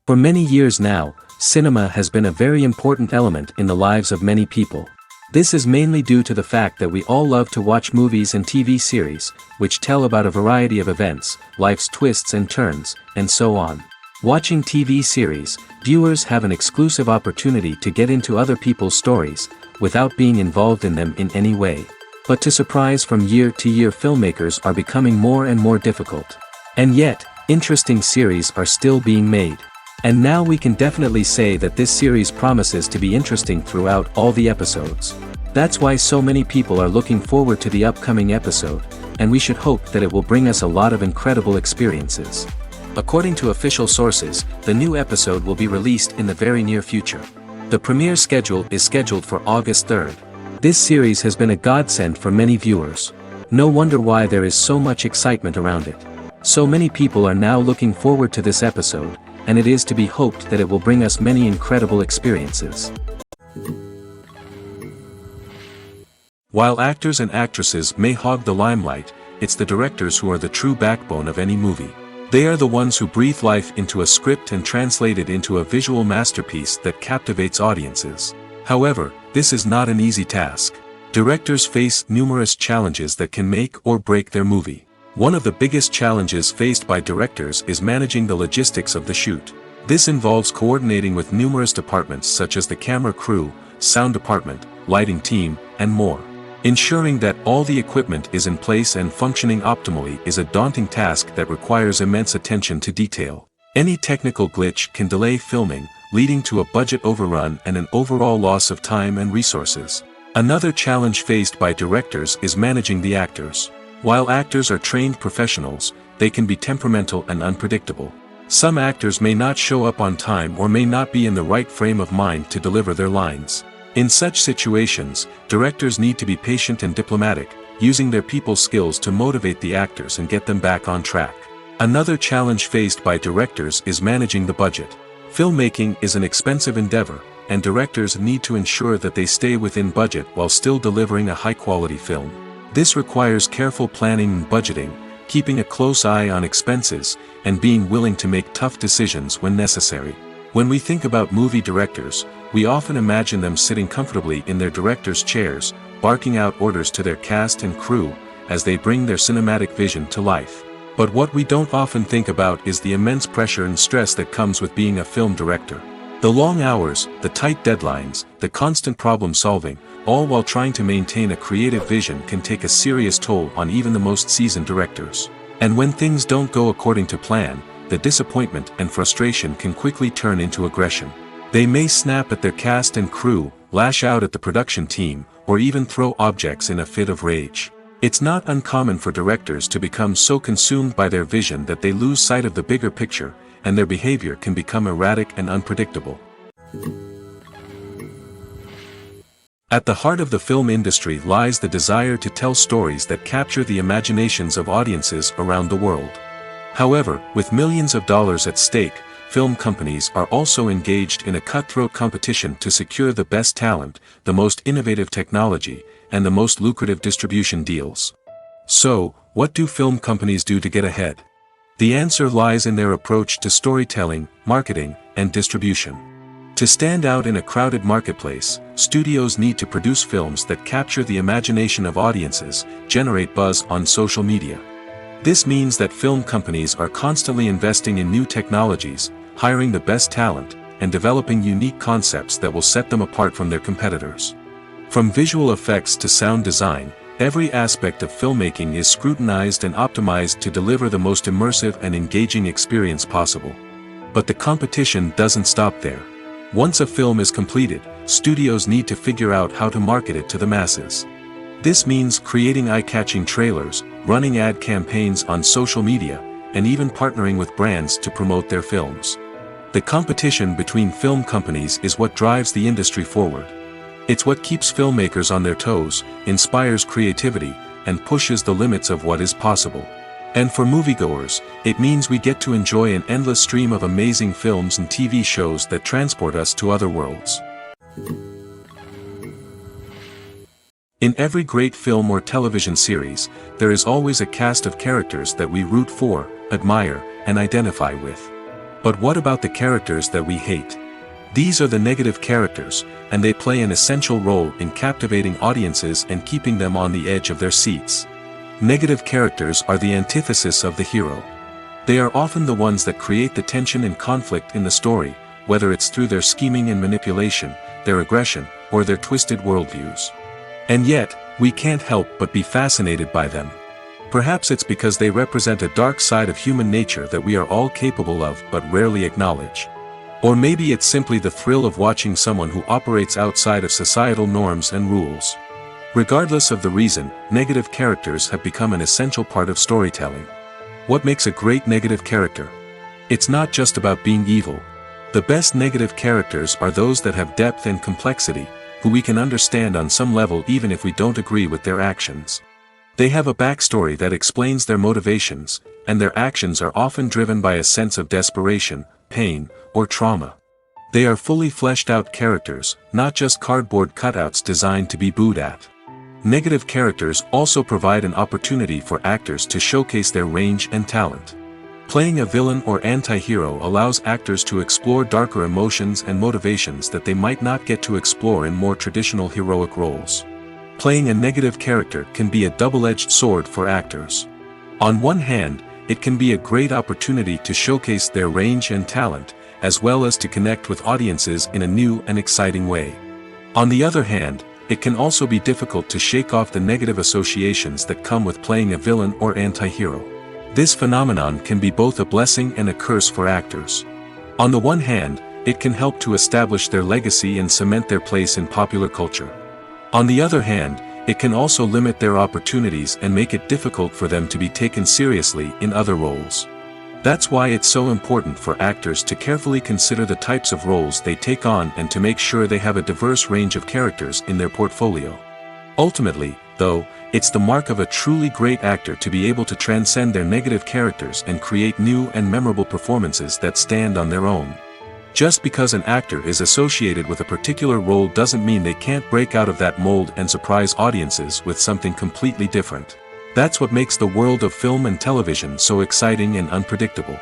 For many years now, cinema has been a very important element in the lives of many people. This is mainly due to the fact that we all love to watch movies and TV series, which tell about a variety of events, life's twists and turns, and so on. Watching TV series, viewers have an exclusive opportunity to get into other people's stories, without being involved in them in any way. But to surprise from year to year, filmmakers are becoming more and more difficult. And yet, interesting series are still being made. And now we can definitely say that this series promises to be interesting throughout all the episodes. That's why so many people are looking forward to the upcoming episode, and we should hope that it will bring us a lot of incredible experiences. According to official sources, the new episode will be released in the very near future. The premiere schedule is scheduled for August 3rd. This series has been a godsend for many viewers. No wonder why there is so much excitement around it. So many people are now looking forward to this episode, and it is to be hoped that it will bring us many incredible experiences. While actors and actresses may hog the limelight, it's the directors who are the true backbone of any movie. They are the ones who breathe life into a script and translate it into a visual masterpiece that captivates audiences. However, this is not an easy task. Directors face numerous challenges that can make or break their movie. One of the biggest challenges faced by directors is managing the logistics of the shoot. This involves coordinating with numerous departments such as the camera crew, sound department, lighting team, and more. Ensuring that all the equipment is in place and functioning optimally is a daunting task that requires immense attention to detail. Any technical glitch can delay filming, leading to a budget overrun and an overall loss of time and resources. Another challenge faced by directors is managing the actors. While actors are trained professionals, they can be temperamental and unpredictable. Some actors may not show up on time or may not be in the right frame of mind to deliver their lines. In such situations, directors need to be patient and diplomatic, using their people skills to motivate the actors and get them back on track. Another challenge faced by directors is managing the budget. Filmmaking is an expensive endeavor, and directors need to ensure that they stay within budget while still delivering a high-quality film. This requires careful planning and budgeting, keeping a close eye on expenses, and being willing to make tough decisions when necessary. When we think about movie directors, we often imagine them sitting comfortably in their director's chairs, barking out orders to their cast and crew, as they bring their cinematic vision to life. But what we don't often think about is the immense pressure and stress that comes with being a film director. The long hours, the tight deadlines, the constant problem solving, all while trying to maintain a creative vision can take a serious toll on even the most seasoned directors. And when things don't go according to plan, the disappointment and frustration can quickly turn into aggression. They may snap at their cast and crew, lash out at the production team, or even throw objects in a fit of rage. It's not uncommon for directors to become so consumed by their vision that they lose sight of the bigger picture, and their behavior can become erratic and unpredictable. At the heart of the film industry lies the desire to tell stories that capture the imaginations of audiences around the world. However, with millions of dollars at stake, film companies are also engaged in a cutthroat competition to secure the best talent, the most innovative technology, and the most lucrative distribution deals. So, what do film companies do to get ahead? The answer lies in their approach to storytelling, marketing, and distribution. To stand out in a crowded marketplace, studios need to produce films that capture the imagination of audiences, generate buzz on social media. This means that film companies are constantly investing in new technologies, hiring the best talent, and developing unique concepts that will set them apart from their competitors. From visual effects to sound design, every aspect of filmmaking is scrutinized and optimized to deliver the most immersive and engaging experience possible. But the competition doesn't stop there. Once a film is completed, studios need to figure out how to market it to the masses. This means creating eye-catching trailers, running ad campaigns on social media, and even partnering with brands to promote their films. The competition between film companies is what drives the industry forward. It's what keeps filmmakers on their toes, inspires creativity, and pushes the limits of what is possible. And for moviegoers, it means we get to enjoy an endless stream of amazing films and TV shows that transport us to other worlds. In every great film or television series, there is always a cast of characters that we root for, admire, and identify with. But what about the characters that we hate? These are the negative characters, and they play an essential role in captivating audiences and keeping them on the edge of their seats. Negative characters are the antithesis of the hero. They are often the ones that create the tension and conflict in the story, whether it's through their scheming and manipulation, their aggression, or their twisted worldviews. And yet, we can't help but be fascinated by them. Perhaps it's because they represent a dark side of human nature that we are all capable of but rarely acknowledge. Or maybe it's simply the thrill of watching someone who operates outside of societal norms and rules. Regardless of the reason, negative characters have become an essential part of storytelling. What makes a great negative character? It's not just about being evil. The best negative characters are those that have depth and complexity, who we can understand on some level even if we don't agree with their actions. They have a backstory that explains their motivations, and their actions are often driven by a sense of desperation, pain, or trauma. They are fully fleshed out characters, not just cardboard cutouts designed to be booed at. Negative characters also provide an opportunity for actors to showcase their range and talent. Playing a villain or anti-hero allows actors to explore darker emotions and motivations that they might not get to explore in more traditional heroic roles. Playing a negative character can be a double-edged sword for actors. On one hand, it can be a great opportunity to showcase their range and talent, as well as to connect with audiences in a new and exciting way. On the other hand, it can also be difficult to shake off the negative associations that come with playing a villain or anti-hero. This phenomenon can be both a blessing and a curse for actors. On the one hand, it can help to establish their legacy and cement their place in popular culture. On the other hand, it can also limit their opportunities and make it difficult for them to be taken seriously in other roles. That's why it's so important for actors to carefully consider the types of roles they take on and to make sure they have a diverse range of characters in their portfolio. Ultimately, though, it's the mark of a truly great actor to be able to transcend their negative characters and create new and memorable performances that stand on their own. Just because an actor is associated with a particular role doesn't mean they can't break out of that mold and surprise audiences with something completely different. That's what makes the world of film and television so exciting and unpredictable.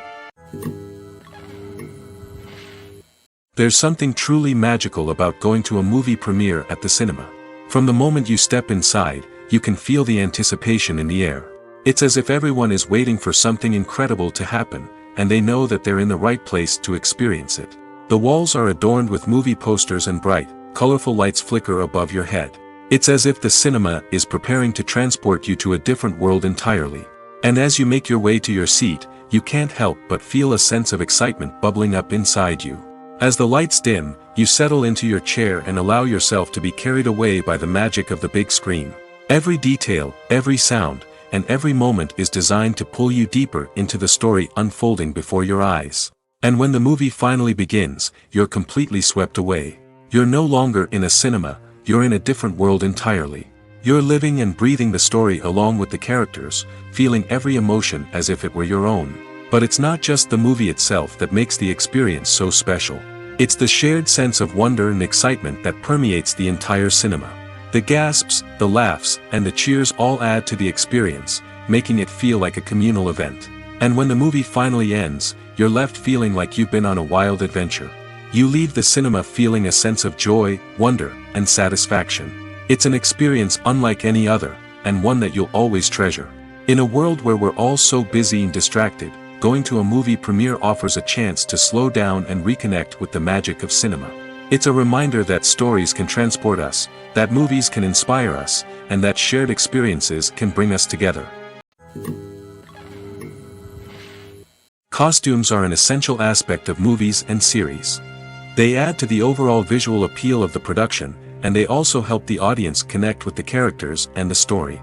There's something truly magical about going to a movie premiere at the cinema. From the moment you step inside, you can feel the anticipation in the air. It's as if everyone is waiting for something incredible to happen, and they know that they're in the right place to experience it. The walls are adorned with movie posters and bright, colorful lights flicker above your head. It's as if the cinema is preparing to transport you to a different world entirely. And as you make your way to your seat, you can't help but feel a sense of excitement bubbling up inside you. As the lights dim, you settle into your chair and allow yourself to be carried away by the magic of the big screen. Every detail, every sound, and every moment is designed to pull you deeper into the story unfolding before your eyes. And when the movie finally begins, you're completely swept away. You're no longer in a cinema, you're in a different world entirely. You're living and breathing the story along with the characters, feeling every emotion as if it were your own. But it's not just the movie itself that makes the experience so special. It's the shared sense of wonder and excitement that permeates the entire cinema. The gasps, the laughs, and the cheers all add to the experience, making it feel like a communal event. And when the movie finally ends, you're left feeling like you've been on a wild adventure. You leave the cinema feeling a sense of joy, wonder, and satisfaction. It's an experience unlike any other, and one that you'll always treasure. In a world where we're all so busy and distracted, going to a movie premiere offers a chance to slow down and reconnect with the magic of cinema. It's a reminder that stories can transport us, that movies can inspire us, and that shared experiences can bring us together. Costumes are an essential aspect of movies and series. They add to the overall visual appeal of the production, and they also help the audience connect with the characters and the story.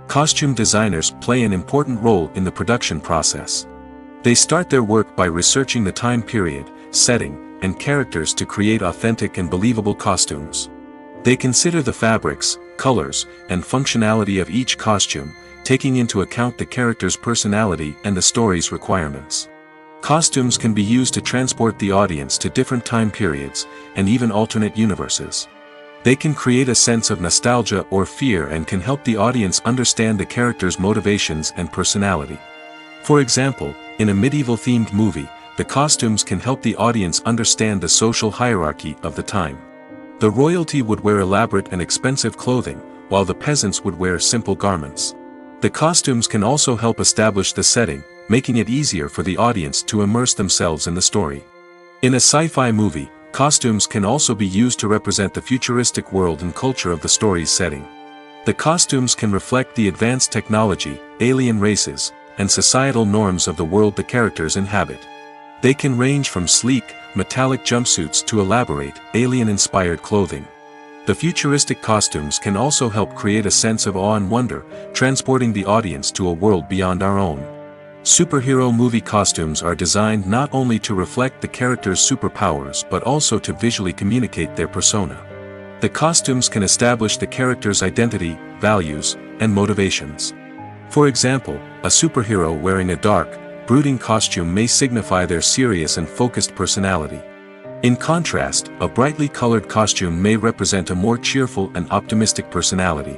Costume designers play an important role in the production process. They start their work by researching the time period, setting, and characters to create authentic and believable costumes. They consider the fabrics, colors, and functionality of each costume, taking into account the character's personality and the story's requirements. Costumes can be used to transport the audience to different time periods, and even alternate universes. They can create a sense of nostalgia or fear and can help the audience understand the character's motivations and personality. For example, in a medieval-themed movie, the costumes can help the audience understand the social hierarchy of the time. The royalty would wear elaborate and expensive clothing, while the peasants would wear simple garments. The costumes can also help establish the setting, making it easier for the audience to immerse themselves in the story. In a sci-fi movie, costumes can also be used to represent the futuristic world and culture of the story's setting. The costumes can reflect the advanced technology, alien races, and societal norms of the world the characters inhabit. They can range from sleek, metallic jumpsuits to elaborate, alien-inspired clothing. The futuristic costumes can also help create a sense of awe and wonder, transporting the audience to a world beyond our own. Superhero movie costumes are designed not only to reflect the character's superpowers but also to visually communicate their persona. The costumes can establish the character's identity, values, and motivations. For example, a superhero wearing a dark, brooding costume may signify their serious and focused personality. In contrast, a brightly colored costume may represent a more cheerful and optimistic personality.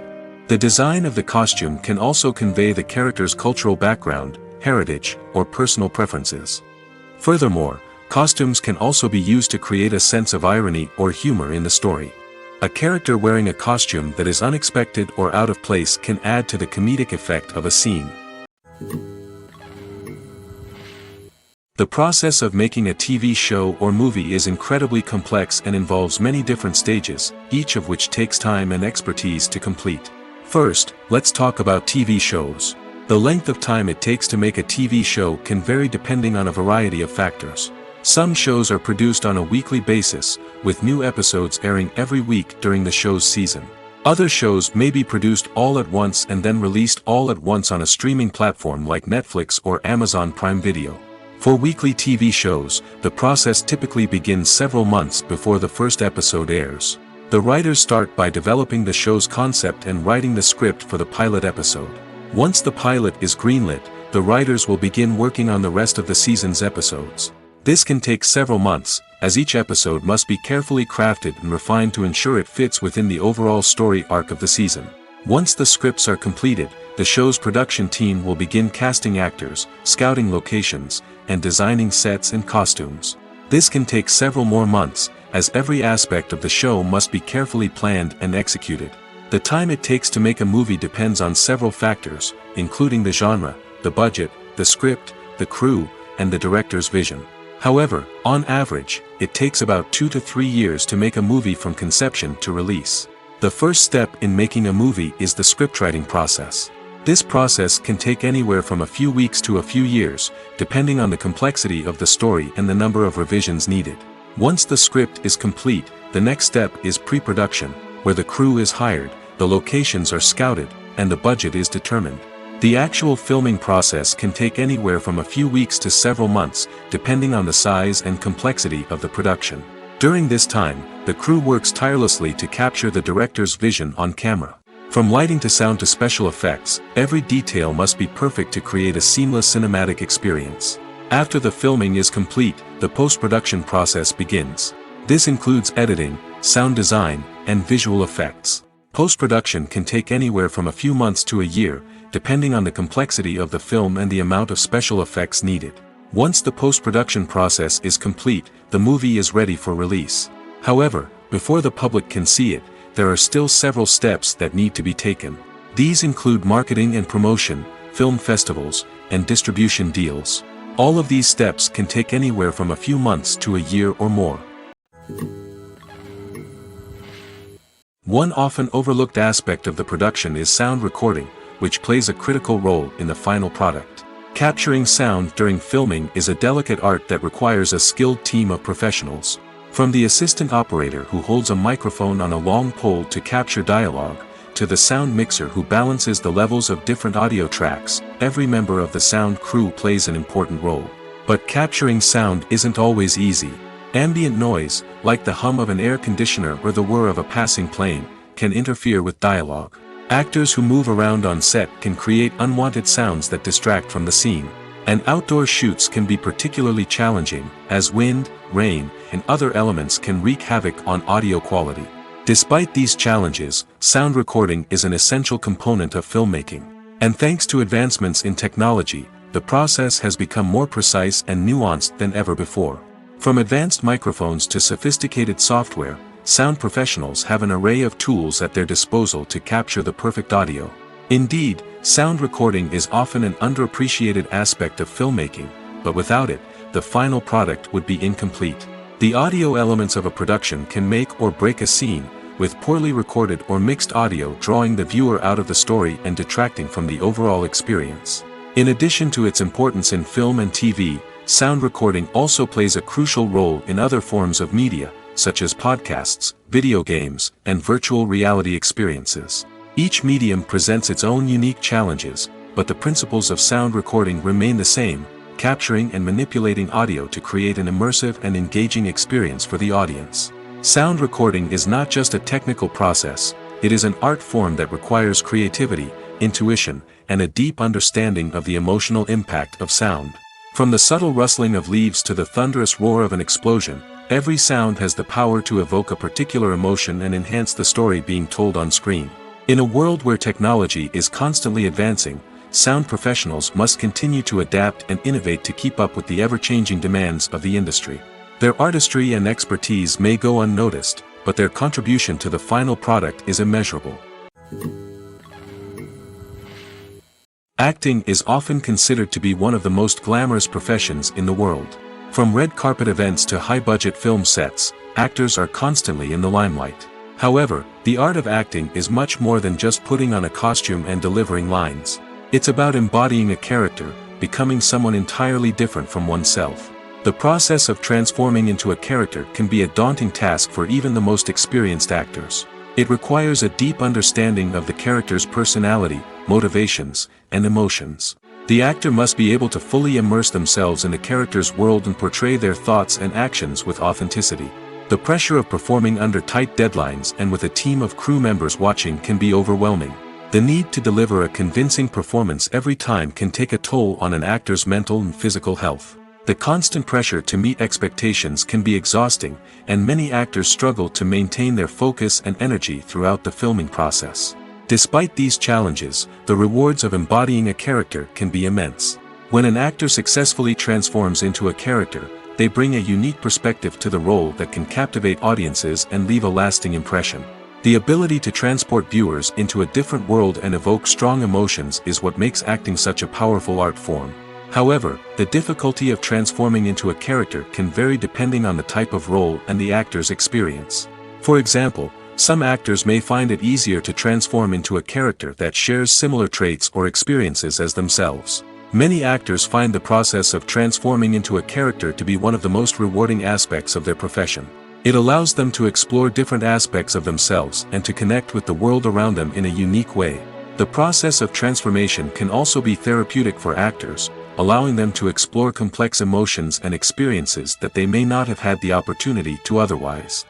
The design of the costume can also convey the character's cultural background, heritage, or personal preferences. Furthermore, costumes can also be used to create a sense of irony or humor in the story. A character wearing a costume that is unexpected or out of place can add to the comedic effect of a scene. The process of making a TV show or movie is incredibly complex and involves many different stages, each of which takes time and expertise to complete. First, let's talk about TV shows. The length of time it takes to make a TV show can vary depending on a variety of factors. Some shows are produced on a weekly basis, with new episodes airing every week during the show's season. Other shows may be produced all at once and then released all at once on a streaming platform like Netflix or Amazon Prime Video. For weekly TV shows, the process typically begins several months before the first episode airs. The writers start by developing the show's concept and writing the script for the pilot episode. Once the pilot is greenlit, the writers will begin working on the rest of the season's episodes. This can take several months, as each episode must be carefully crafted and refined to ensure it fits within the overall story arc of the season. Once the scripts are completed, the show's production team will begin casting actors, scouting locations, and designing sets and costumes. This can take several more months, as every aspect of the show must be carefully planned and executed. The time it takes to make a movie depends on several factors, including the genre, the budget, the script, the crew, and the director's vision. However, on average, it takes about 2 to 3 years to make a movie from conception to release. The first step in making a movie is the scriptwriting process. This process can take anywhere from a few weeks to a few years, depending on the complexity of the story and the number of revisions needed. Once the script is complete, the next step is pre-production, where the crew is hired, the locations are scouted, and the budget is determined. The actual filming process can take anywhere from a few weeks to several months, depending on the size and complexity of the production. During this time, the crew works tirelessly to capture the director's vision on camera. From lighting to sound to special effects, every detail must be perfect to create a seamless cinematic experience. After the filming is complete, the post-production process begins. This includes editing, sound design, and visual effects. Post-production can take anywhere from a few months to a year, depending on the complexity of the film and the amount of special effects needed. Once the post-production process is complete, the movie is ready for release. However, before the public can see it, there are still several steps that need to be taken. These include marketing and promotion, film festivals, and distribution deals. All of these steps can take anywhere from a few months to a year or more. One often overlooked aspect of the production is sound recording, which plays a critical role in the final product. Capturing sound during filming is a delicate art that requires a skilled team of professionals. From the assistant operator who holds a microphone on a long pole to capture dialogue, to the sound mixer who balances the levels of different audio tracks, every member of the sound crew plays an important role. But capturing sound isn't always easy. Ambient noise, like the hum of an air conditioner or the whir of a passing plane, can interfere with dialogue. Actors who move around on set can create unwanted sounds that distract from the scene. And outdoor shoots can be particularly challenging, as wind, rain, and other elements can wreak havoc on audio quality. Despite these challenges, sound recording is an essential component of filmmaking. And thanks to advancements in technology, the process has become more precise and nuanced than ever before. From advanced microphones to sophisticated software, sound professionals have an array of tools at their disposal to capture the perfect audio. Indeed, sound recording is often an underappreciated aspect of filmmaking, but without it, the final product would be incomplete. The audio elements of a production can make or break a scene, with poorly recorded or mixed audio drawing the viewer out of the story and detracting from the overall experience. In addition to its importance in film and TV, sound recording also plays a crucial role in other forms of media, such as podcasts, video games, and virtual reality experiences. Each medium presents its own unique challenges, but the principles of sound recording remain the same, capturing and manipulating audio to create an immersive and engaging experience for the audience. Sound recording is not just a technical process, it is an art form that requires creativity, intuition, and a deep understanding of the emotional impact of sound. From the subtle rustling of leaves to the thunderous roar of an explosion, every sound has the power to evoke a particular emotion and enhance the story being told on screen. In a world where technology is constantly advancing, sound professionals must continue to adapt and innovate to keep up with the ever-changing demands of the industry. Their artistry and expertise may go unnoticed, but their contribution to the final product is immeasurable. Acting is often considered to be one of the most glamorous professions in the world. From red carpet events to high-budget film sets, actors are constantly in the limelight. However, the art of acting is much more than just putting on a costume and delivering lines. It's about embodying a character, becoming someone entirely different from oneself. The process of transforming into a character can be a daunting task for even the most experienced actors. It requires a deep understanding of the character's personality, motivations, and emotions. The actor must be able to fully immerse themselves in the character's world and portray their thoughts and actions with authenticity. The pressure of performing under tight deadlines and with a team of crew members watching can be overwhelming. The need to deliver a convincing performance every time can take a toll on an actor's mental and physical health. The constant pressure to meet expectations can be exhausting, and many actors struggle to maintain their focus and energy throughout the filming process. Despite these challenges, the rewards of embodying a character can be immense. When an actor successfully transforms into a character, they bring a unique perspective to the role that can captivate audiences and leave a lasting impression. The ability to transport viewers into a different world and evoke strong emotions is what makes acting such a powerful art form. However, the difficulty of transforming into a character can vary depending on the type of role and the actor's experience. For example, some actors may find it easier to transform into a character that shares similar traits or experiences as themselves. Many actors find the process of transforming into a character to be one of the most rewarding aspects of their profession. It allows them to explore different aspects of themselves and to connect with the world around them in a unique way. The process of transformation can also be therapeutic for actors, allowing them to explore complex emotions and experiences that they may not have had the opportunity to otherwise.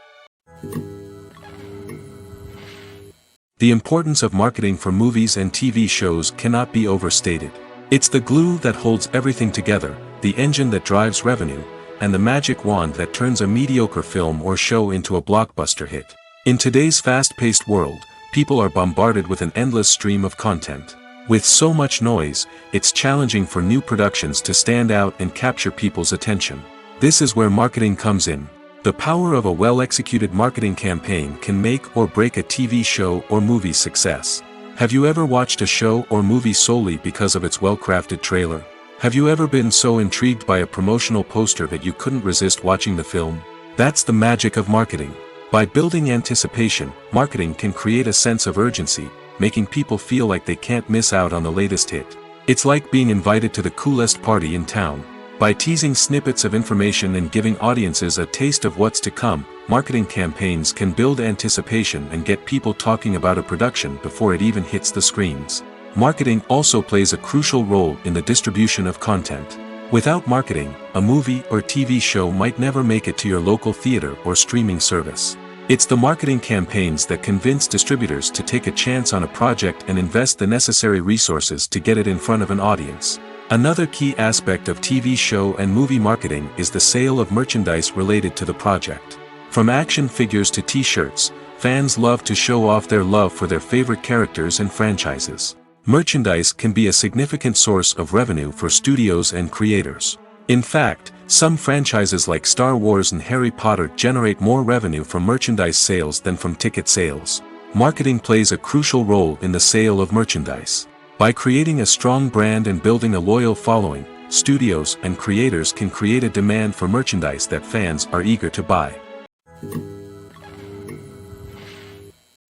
The importance of marketing for movies and TV shows cannot be overstated. It's the glue that holds everything together, the engine that drives revenue, and the magic wand that turns a mediocre film or show into a blockbuster hit. In today's fast-paced world, people are bombarded with an endless stream of content. With so much noise, it's challenging for new productions to stand out and capture people's attention. This is where marketing comes in. The power of a well-executed marketing campaign can make or break a TV show or movie's success. Have you ever watched a show or movie solely because of its well-crafted trailer? Have you ever been so intrigued by a promotional poster that you couldn't resist watching the film? That's the magic of marketing. By building anticipation, marketing can create a sense of urgency, making people feel like they can't miss out on the latest hit. It's like being invited to the coolest party in town. By teasing snippets of information and giving audiences a taste of what's to come, marketing campaigns can build anticipation and get people talking about a production before it even hits the screens. Marketing also plays a crucial role in the distribution of content. Without marketing, a movie or TV show might never make it to your local theater or streaming service. It's the marketing campaigns that convince distributors to take a chance on a project and invest the necessary resources to get it in front of an audience. Another key aspect of TV show and movie marketing is the sale of merchandise related to the project. From action figures to t-shirts, fans love to show off their love for their favorite characters and franchises. Merchandise can be a significant source of revenue for studios and creators. In fact, some franchises like Star Wars and Harry Potter generate more revenue from merchandise sales than from ticket sales. Marketing plays a crucial role in the sale of merchandise. By creating a strong brand and building a loyal following, studios and creators can create a demand for merchandise that fans are eager to buy.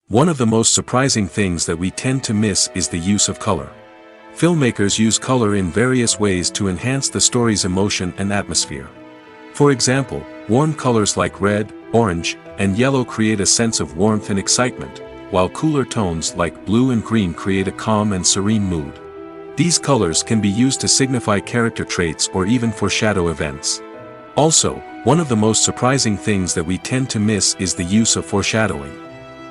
One of the most surprising things that we tend to miss is the use of color. Filmmakers use color in various ways to enhance the story's emotion and atmosphere. For example, warm colors like red, orange, and yellow create a sense of warmth and excitement, while cooler tones like blue and green create a calm and serene mood. These colors can be used to signify character traits or even foreshadow events. Also, one of the most surprising things that we tend to miss is the use of foreshadowing.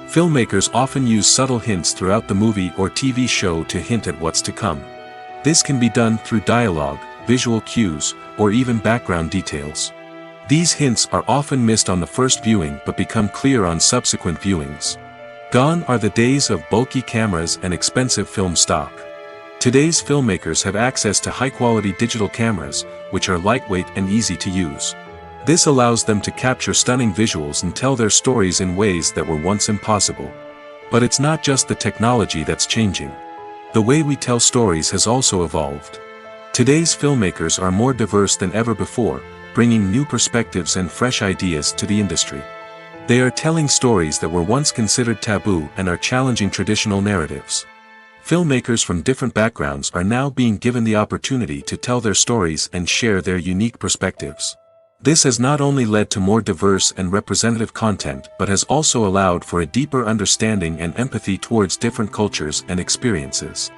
Filmmakers often use subtle hints throughout the movie or TV show to hint at what's to come. This can be done through dialogue, visual cues, or even background details. These hints are often missed on the first viewing but become clear on subsequent viewings. Gone are the days of bulky cameras and expensive film stock. Today's filmmakers have access to high-quality digital cameras, which are lightweight and easy to use. This allows them to capture stunning visuals and tell their stories in ways that were once impossible. But it's not just the technology that's changing. The way we tell stories has also evolved. Today's filmmakers are more diverse than ever before, bringing new perspectives and fresh ideas to the industry. They are telling stories that were once considered taboo and are challenging traditional narratives. Filmmakers from different backgrounds are now being given the opportunity to tell their stories and share their unique perspectives. This has not only led to more diverse and representative content but has also allowed for a deeper understanding and empathy towards different cultures and experiences.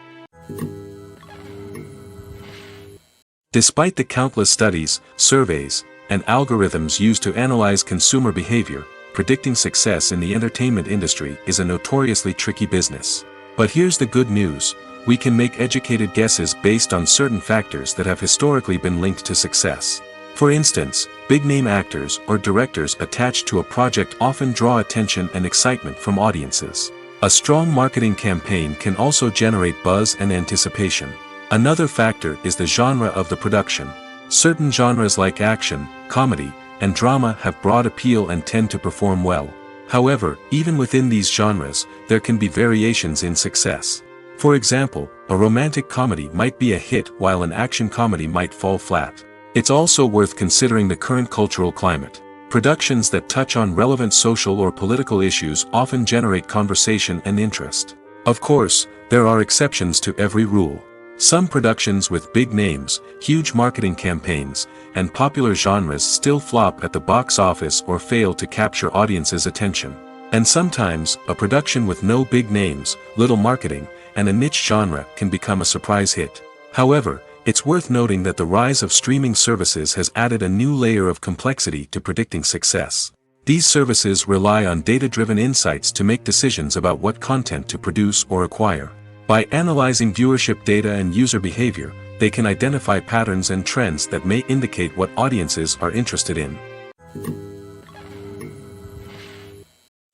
Despite the countless studies, surveys, and algorithms used to analyze consumer behavior, predicting success in the entertainment industry is a notoriously tricky business. But here's the good news: we can make educated guesses based on certain factors that have historically been linked to success. For instance, big-name actors or directors attached to a project often draw attention and excitement from audiences. A strong marketing campaign can also generate buzz and anticipation. Another factor is the genre of the production. Certain genres like action, comedy, and drama have broad appeal and tend to perform well. However, even within these genres, there can be variations in success. For example, a romantic comedy might be a hit while an action comedy might fall flat. It's also worth considering the current cultural climate. Productions that touch on relevant social or political issues often generate conversation and interest. Of course, there are exceptions to every rule. Some productions with big names, huge marketing campaigns, and popular genres still flop at the box office or fail to capture audiences' attention. And sometimes, a production with no big names, little marketing, and a niche genre can become a surprise hit. However, it's worth noting that the rise of streaming services has added a new layer of complexity to predicting success. These services rely on data-driven insights to make decisions about what content to produce or acquire. By analyzing viewership data and user behavior, they can identify patterns and trends that may indicate what audiences are interested in.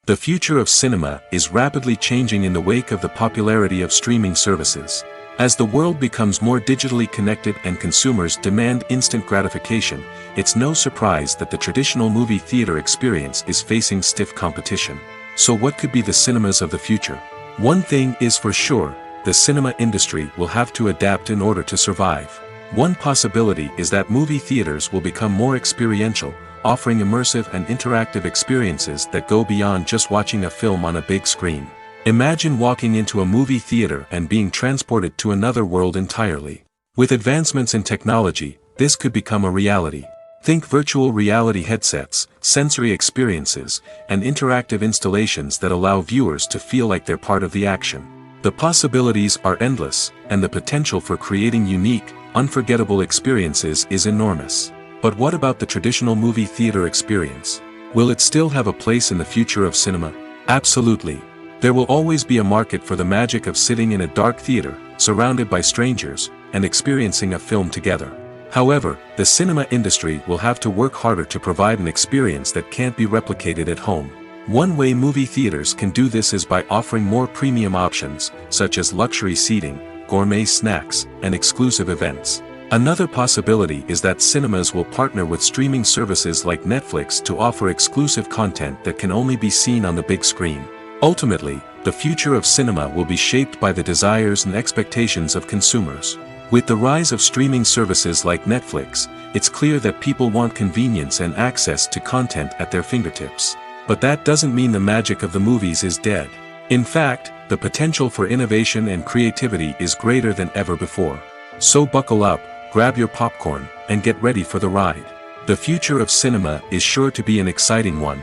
The future of cinema is rapidly changing in the wake of the popularity of streaming services. As the world becomes more digitally connected and consumers demand instant gratification, it's no surprise that the traditional movie theater experience is facing stiff competition. So what could be the cinemas of the future? One thing is for sure: the cinema industry will have to adapt in order to survive. One possibility is that movie theaters will become more experiential, offering immersive and interactive experiences that go beyond just watching a film on a big screen. Imagine walking into a movie theater and being transported to another world entirely. With advancements in technology, this could become a reality. Think virtual reality headsets, sensory experiences, and interactive installations that allow viewers to feel like they're part of the action. The possibilities are endless, and the potential for creating unique, unforgettable experiences is enormous. But what about the traditional movie theater experience? Will it still have a place in the future of cinema? Absolutely. There will always be a market for the magic of sitting in a dark theater, surrounded by strangers, and experiencing a film together. However, the cinema industry will have to work harder to provide an experience that can't be replicated at home. One way movie theaters can do this is by offering more premium options, such as luxury seating, gourmet snacks, and exclusive events. Another possibility is that cinemas will partner with streaming services like Netflix to offer exclusive content that can only be seen on the big screen. Ultimately, the future of cinema will be shaped by the desires and expectations of consumers. With the rise of streaming services like Netflix, it's clear that people want convenience and access to content at their fingertips. But that doesn't mean the magic of the movies is dead. In fact, the potential for innovation and creativity is greater than ever before. So buckle up, grab your popcorn, and get ready for the ride. The future of cinema is sure to be an exciting one.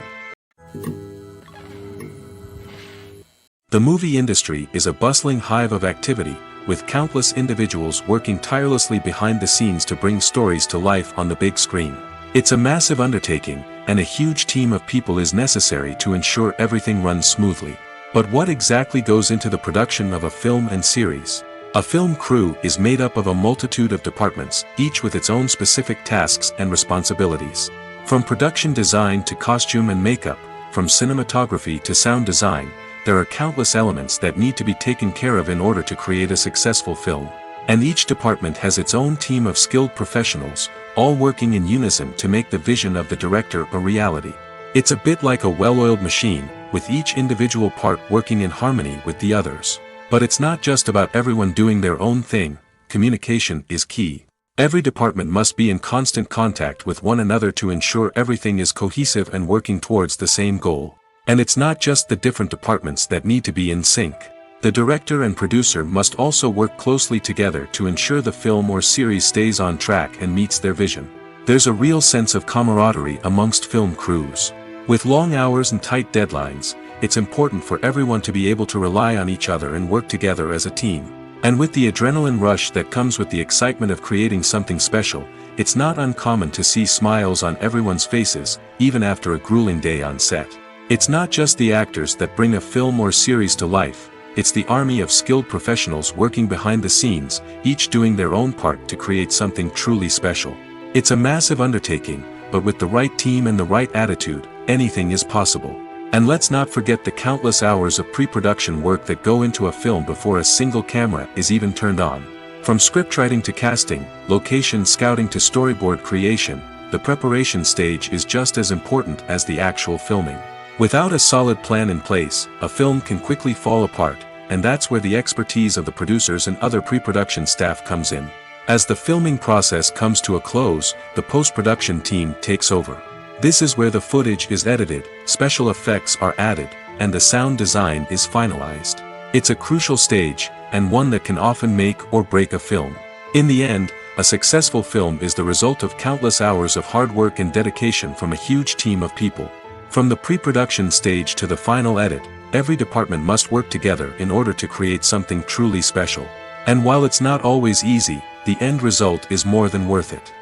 The movie industry is a bustling hive of activity, with countless individuals working tirelessly behind the scenes to bring stories to life on the big screen. It's a massive undertaking, and a huge team of people is necessary to ensure everything runs smoothly. But what exactly goes into the production of a film and series? A film crew is made up of a multitude of departments, each with its own specific tasks and responsibilities. From production design to costume and makeup, from cinematography to sound design, there are countless elements that need to be taken care of in order to create a successful film. And each department has its own team of skilled professionals, all working in unison to make the vision of the director a reality. It's a bit like a well-oiled machine, with each individual part working in harmony with the others. But it's not just about everyone doing their own thing. Communication is key. Every department must be in constant contact with one another to ensure everything is cohesive and working towards the same goal. And it's not just the different departments that need to be in sync. The director and producer must also work closely together to ensure the film or series stays on track and meets their vision. There's a real sense of camaraderie amongst film crews. With long hours and tight deadlines, it's important for everyone to be able to rely on each other and work together as a team. And with the adrenaline rush that comes with the excitement of creating something special, it's not uncommon to see smiles on everyone's faces, even after a grueling day on set. It's not just the actors that bring a film or series to life, it's the army of skilled professionals working behind the scenes, each doing their own part to create something truly special. It's a massive undertaking, but with the right team and the right attitude, anything is possible. And let's not forget the countless hours of pre-production work that go into a film before a single camera is even turned on. From scriptwriting to casting, location scouting to storyboard creation, the preparation stage is just as important as the actual filming. Without a solid plan in place, a film can quickly fall apart, and that's where the expertise of the producers and other pre-production staff comes in. As the filming process comes to a close, the post-production team takes over. This is where the footage is edited, special effects are added, and the sound design is finalized. It's a crucial stage, and one that can often make or break a film. In the end, a successful film is the result of countless hours of hard work and dedication from a huge team of people. From the pre-production stage to the final edit, every department must work together in order to create something truly special. And while it's not always easy, the end result is more than worth it.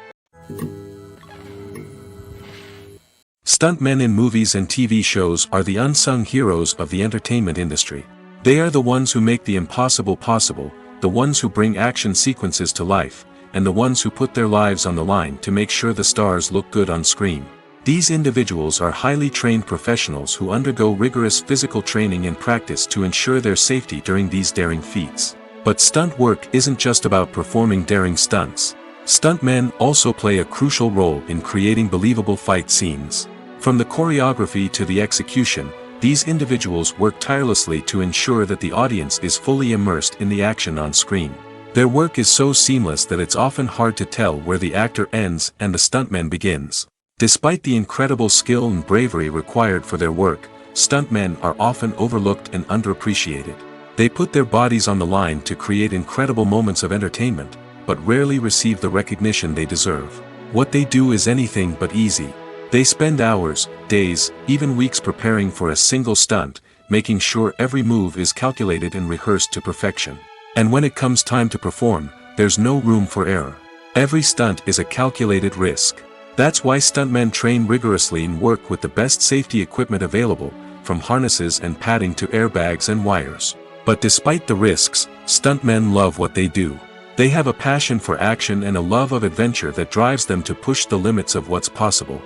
Stuntmen in movies and TV shows are the unsung heroes of the entertainment industry. They are the ones who make the impossible possible, the ones who bring action sequences to life, and the ones who put their lives on the line to make sure the stars look good on screen. These individuals are highly trained professionals who undergo rigorous physical training and practice to ensure their safety during these daring feats. But stunt work isn't just about performing daring stunts. Stuntmen also play a crucial role in creating believable fight scenes. From the choreography to the execution, these individuals work tirelessly to ensure that the audience is fully immersed in the action on screen. Their work is so seamless that it's often hard to tell where the actor ends and the stuntman begins. Despite the incredible skill and bravery required for their work, stuntmen are often overlooked and underappreciated. They put their bodies on the line to create incredible moments of entertainment, but rarely receive the recognition they deserve. What they do is anything but easy. They spend hours, days, even weeks preparing for a single stunt, making sure every move is calculated and rehearsed to perfection. And when it comes time to perform, there's no room for error. Every stunt is a calculated risk. That's why stuntmen train rigorously and work with the best safety equipment available, from harnesses and padding to airbags and wires. But despite the risks, stuntmen love what they do. They have a passion for action and a love of adventure that drives them to push the limits of what's possible.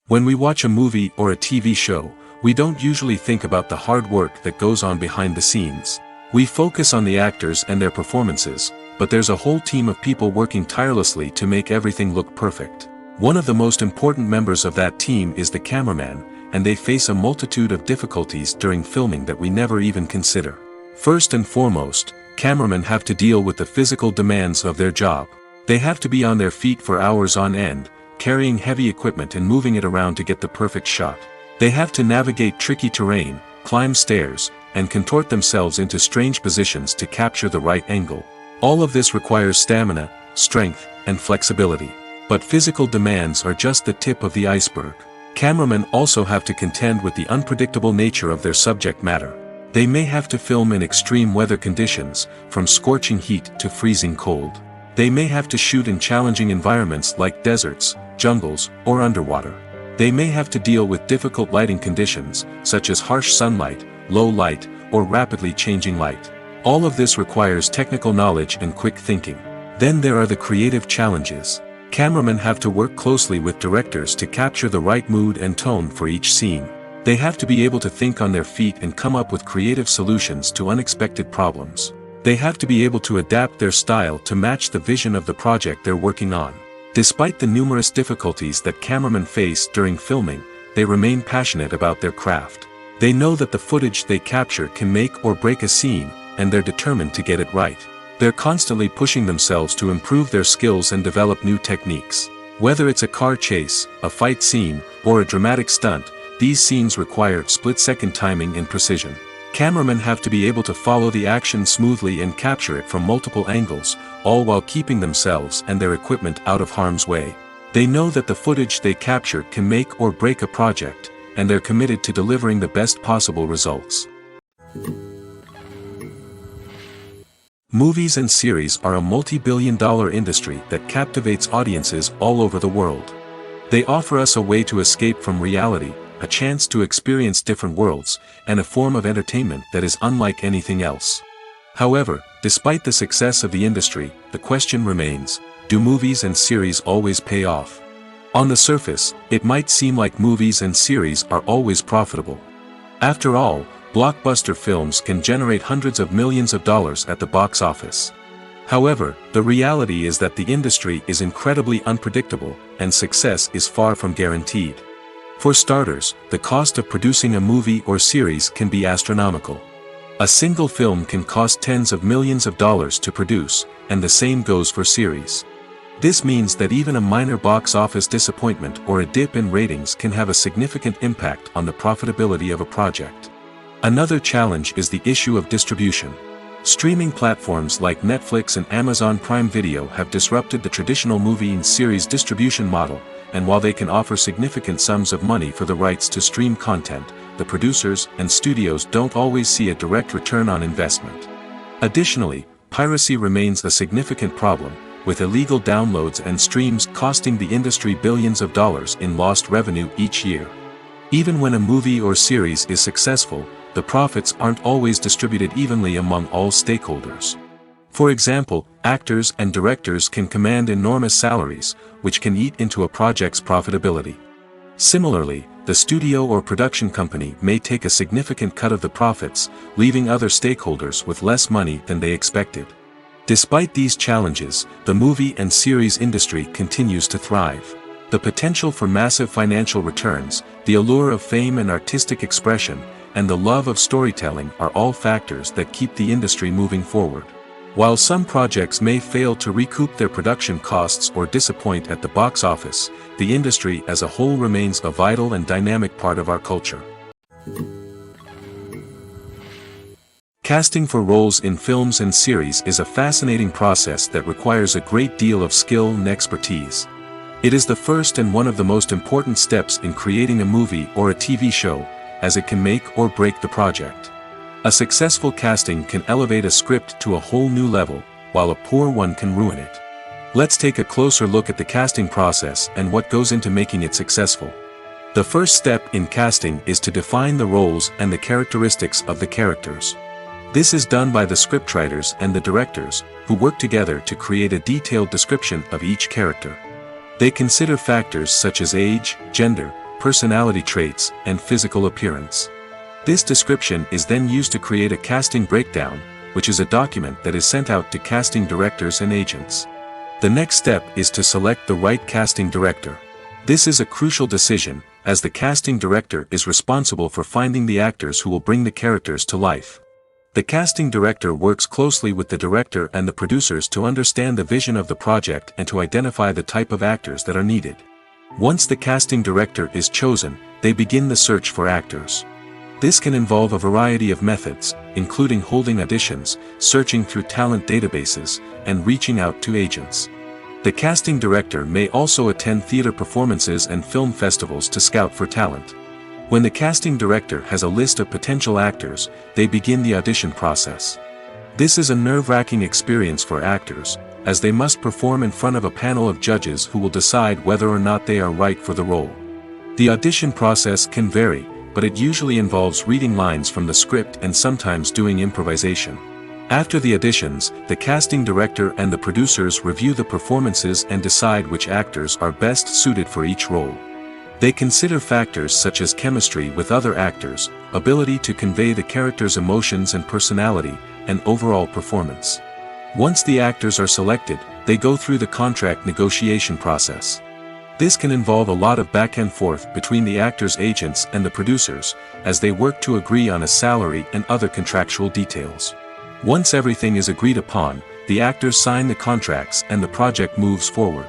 When we watch a movie or a TV show, we don't usually think about the hard work that goes on behind the scenes. We focus on the actors and their performances, but there's a whole team of people working tirelessly to make everything look perfect. One of the most important members of that team is the cameraman, and they face a multitude of difficulties during filming that we never even consider. First and foremost, cameramen have to deal with the physical demands of their job. They have to be on their feet for hours on end, carrying heavy equipment and moving it around to get the perfect shot. They have to navigate tricky terrain, climb stairs, and contort themselves into strange positions to capture the right angle. All of this requires stamina, strength, and flexibility. But physical demands are just the tip of the iceberg. Cameramen also have to contend with the unpredictable nature of their subject matter. They may have to film in extreme weather conditions, from scorching heat to freezing cold. They may have to shoot in challenging environments like deserts, jungles, or underwater. They may have to deal with difficult lighting conditions, such as harsh sunlight, low light, or rapidly changing light. All of this requires technical knowledge and quick thinking. Then there are the creative challenges. Cameramen have to work closely with directors to capture the right mood and tone for each scene. They have to be able to think on their feet and come up with creative solutions to unexpected problems. They have to be able to adapt their style to match the vision of the project they're working on. Despite the numerous difficulties that cameramen face during filming, they remain passionate about their craft. They know that the footage they capture can make or break a scene, and they're determined to get it right. They're constantly pushing themselves to improve their skills and develop new techniques. Whether it's a car chase, a fight scene, or a dramatic stunt, these scenes require split-second timing and precision. Cameramen have to be able to follow the action smoothly and capture it from multiple angles, all while keeping themselves and their equipment out of harm's way. They know that the footage they capture can make or break a project, and they're committed to delivering the best possible results. Movies and series are a multi-billion-dollar industry that captivates audiences all over the world. They offer us a way to escape from reality, a chance to experience different worlds, and a form of entertainment that is unlike anything else. However, despite the success of the industry, the question remains, do movies and series always pay off? On the surface, it might seem like movies and series are always profitable. After all, blockbuster films can generate hundreds of millions of dollars at the box office. However, the reality is that the industry is incredibly unpredictable, and success is far from guaranteed. For starters, the cost of producing a movie or series can be astronomical. A single film can cost tens of millions of dollars to produce, and the same goes for series. This means that even a minor box office disappointment or a dip in ratings can have a significant impact on the profitability of a project. Another challenge is the issue of distribution. Streaming platforms like Netflix and Amazon Prime Video have disrupted the traditional movie and series distribution model, and while they can offer significant sums of money for the rights to stream content, the producers and studios don't always see a direct return on investment. Additionally, piracy remains a significant problem, with illegal downloads and streams costing the industry billions of dollars in lost revenue each year. Even when a movie or series is successful, the profits aren't always distributed evenly among all stakeholders. For example, actors and directors can command enormous salaries, which can eat into a project's profitability. Similarly, the studio or production company may take a significant cut of the profits, leaving other stakeholders with less money than they expected. Despite these challenges, the movie and series industry continues to thrive. The potential for massive financial returns, the allure of fame and artistic expression, and the love of storytelling are all factors that keep the industry moving forward. While some projects may fail to recoup their production costs or disappoint at the box office, the industry as a whole remains a vital and dynamic part of our culture. Casting for roles in films and series is a fascinating process that requires a great deal of skill and expertise. It is the first and one of the most important steps in creating a movie or a TV show, as it can make or break the project. A successful casting can elevate a script to a whole new level, while a poor one can ruin it. Let's take a closer look at the casting process and what goes into making it successful. The first step in casting is to define the roles and the characteristics of the characters. This is done by the scriptwriters and the directors, who work together to create a detailed description of each character. They consider factors such as age, gender, personality traits, and physical appearance. This description is then used to create a casting breakdown, which is a document that is sent out to casting directors and agents. The next step is to select the right casting director. This is a crucial decision, as the casting director is responsible for finding the actors who will bring the characters to life. The casting director works closely with the director and the producers to understand the vision of the project and to identify the type of actors that are needed. Once the casting director is chosen, they begin the search for actors. This can involve a variety of methods, including holding auditions, searching through talent databases, and reaching out to agents. The casting director may also attend theater performances and film festivals to scout for talent. When the casting director has a list of potential actors, they begin the audition process. This is a nerve-wracking experience for actors, as they must perform in front of a panel of judges who will decide whether or not they are right for the role. The audition process can vary, but it usually involves reading lines from the script and sometimes doing improvisation. After the auditions, the casting director and the producers review the performances and decide which actors are best suited for each role. They consider factors such as chemistry with other actors, ability to convey the character's emotions and personality, and overall performance. Once the actors are selected, they go through the contract negotiation process. This can involve a lot of back and forth between the actors' agents and the producers, as they work to agree on a salary and other contractual details. Once everything is agreed upon, the actors sign the contracts and the project moves forward.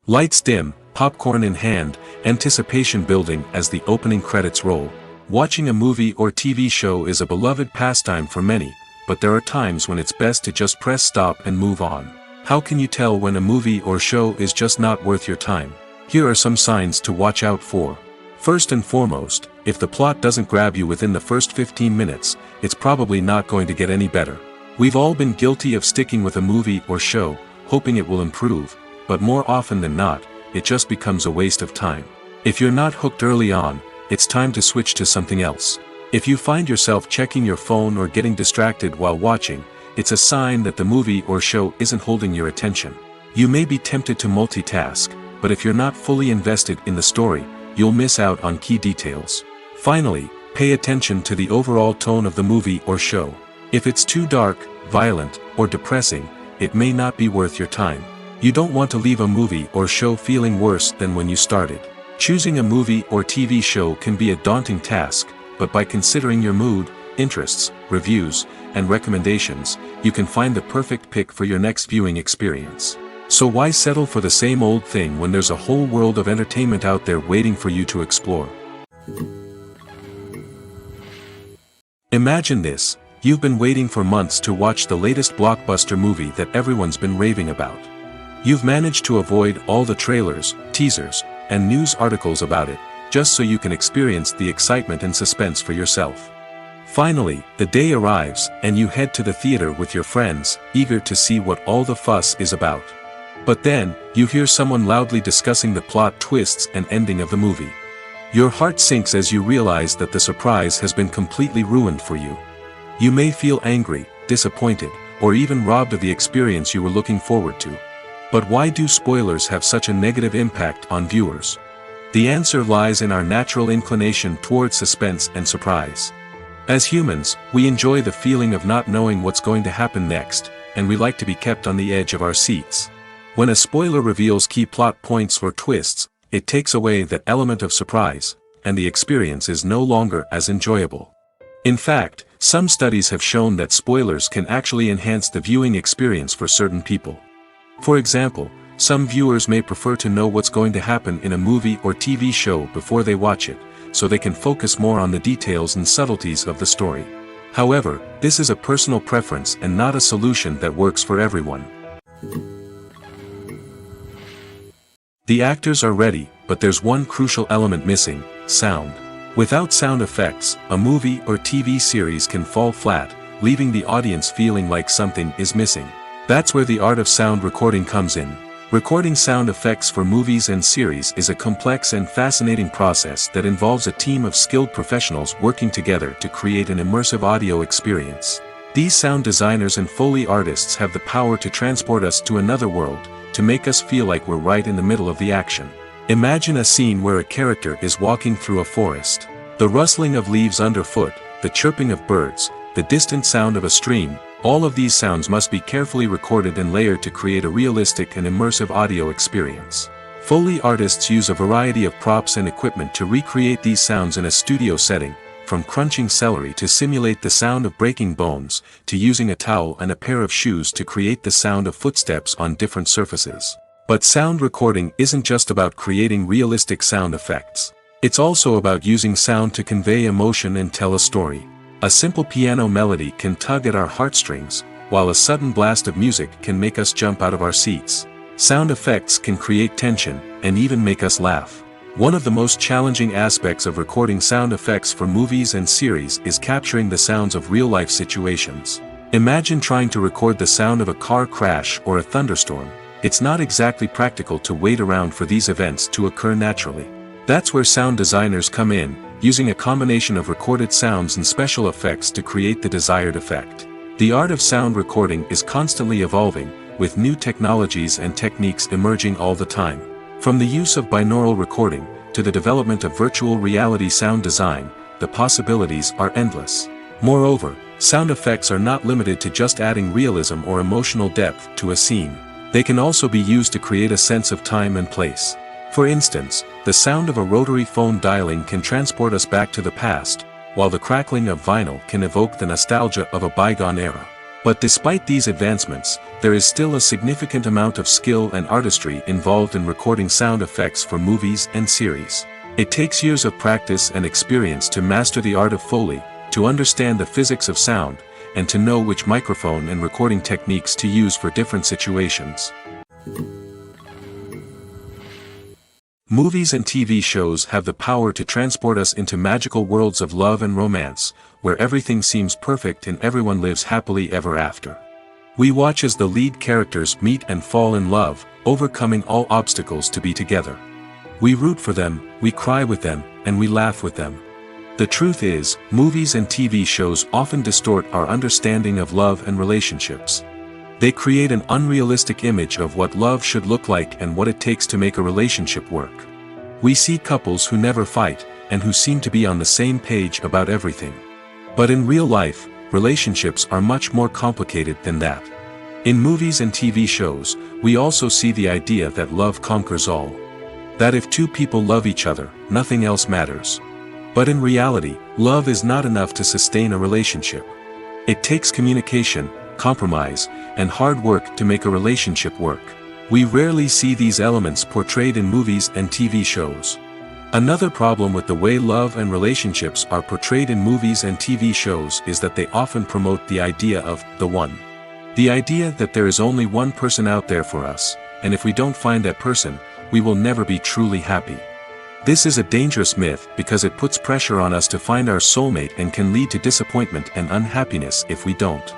Lights dim, popcorn in hand, anticipation building as the opening credits roll. Watching a movie or TV show is a beloved pastime for many, but there are times when it's best to just press stop and move on. How can you tell when a movie or show is just not worth your time? Here are some signs to watch out for. First and foremost, if the plot doesn't grab you within the first 15 minutes, it's probably not going to get any better. We've all been guilty of sticking with a movie or show, hoping it will improve, but more often than not, it just becomes a waste of time. If you're not hooked early on, it's time to switch to something else. If you find yourself checking your phone or getting distracted while watching, it's a sign that the movie or show isn't holding your attention. You may be tempted to multitask, but if you're not fully invested in the story, you'll miss out on key details. Finally, pay attention to the overall tone of the movie or show. If it's too dark, violent, or depressing, it may not be worth your time. You don't want to leave a movie or show feeling worse than when you started. Choosing a movie or TV show can be a daunting task, but by considering your mood, interests, reviews, and recommendations, you can find the perfect pick for your next viewing experience. So why settle for the same old thing when there's a whole world of entertainment out there waiting for you to explore? Imagine this: you've been waiting for months to watch the latest blockbuster movie that everyone's been raving about. You've managed to avoid all the trailers, teasers, and news articles about it, just so you can experience the excitement and suspense for yourself. Finally, the day arrives, and you head to the theater with your friends, eager to see what all the fuss is about. But then, you hear someone loudly discussing the plot twists and ending of the movie. Your heart sinks as you realize that the surprise has been completely ruined for you. You may feel angry, disappointed, or even robbed of the experience you were looking forward to. But why do spoilers have such a negative impact on viewers? The answer lies in our natural inclination towards suspense and surprise. As humans, we enjoy the feeling of not knowing what's going to happen next, and we like to be kept on the edge of our seats. When a spoiler reveals key plot points or twists, it takes away that element of surprise. and the experience is no longer as enjoyable. In fact, some studies have shown that spoilers can actually enhance the viewing experience for certain people. For example, some viewers may prefer to know what's going to happen in a movie or TV show before they watch it, so they can focus more on the details and subtleties of the story. However, this is a personal preference and not a solution that works for everyone. The actors are ready, but there's one crucial element missing: sound. Without sound effects, a movie or TV series can fall flat, leaving the audience feeling like something is missing. That's where the art of sound recording comes in. Recording sound effects for movies and series is a complex and fascinating process that involves a team of skilled professionals working together to create an immersive audio experience. These sound designers and Foley artists have the power to transport us to another world, to make us feel like we're right in the middle of the action. Imagine a scene where a character is walking through a forest. The rustling of leaves underfoot, the chirping of birds, the distant sound of a stream, all of these sounds must be carefully recorded and layered to create a realistic and immersive audio experience. Foley artists use a variety of props and equipment to recreate these sounds in a studio setting, from crunching celery to simulate the sound of breaking bones, to using a towel and a pair of shoes to create the sound of footsteps on different surfaces. But sound recording isn't just about creating realistic sound effects. It's also about using sound to convey emotion and tell a story. A simple piano melody can tug at our heartstrings, while a sudden blast of music can make us jump out of our seats. Sound effects can create tension, and even make us laugh. One of the most challenging aspects of recording sound effects for movies and series is capturing the sounds of real-life situations. Imagine trying to record the sound of a car crash or a thunderstorm. It's not exactly practical to wait around for these events to occur naturally. That's where sound designers come in, using a combination of recorded sounds and special effects to create the desired effect. The art of sound recording is constantly evolving, with new technologies and techniques emerging all the time. From the use of binaural recording, to the development of virtual reality sound design, the possibilities are endless. Moreover, sound effects are not limited to just adding realism or emotional depth to a scene. They can also be used to create a sense of time and place. For instance, the sound of a rotary phone dialing can transport us back to the past, while the crackling of vinyl can evoke the nostalgia of a bygone era. But despite these advancements, there is still a significant amount of skill and artistry involved in recording sound effects for movies and series. It takes years of practice and experience to master the art of Foley, to understand the physics of sound, and to know which microphone and recording techniques to use for different situations. Movies and TV shows have the power to transport us into magical worlds of love and romance, where everything seems perfect and everyone lives happily ever after. We watch as the lead characters meet and fall in love, overcoming all obstacles to be together. We root for them, we cry with them, and we laugh with them. The truth is, movies and TV shows often distort our understanding of love and relationships. They create an unrealistic image of what love should look like and what it takes to make a relationship work. We see couples who never fight, and who seem to be on the same page about everything. But in real life, relationships are much more complicated than that. In movies and TV shows, we also see the idea that love conquers all. That if two people love each other, nothing else matters. But in reality, love is not enough to sustain a relationship. It takes communication, compromise, and hard work to make a relationship work. We rarely see these elements portrayed in movies and TV shows. Another problem with the way love and relationships are portrayed in movies and TV shows is that they often promote the idea of the one. The idea that there is only one person out there for us, and if we don't find that person, we will never be truly happy. This is a dangerous myth because it puts pressure on us to find our soulmate and can lead to disappointment and unhappiness if we don't.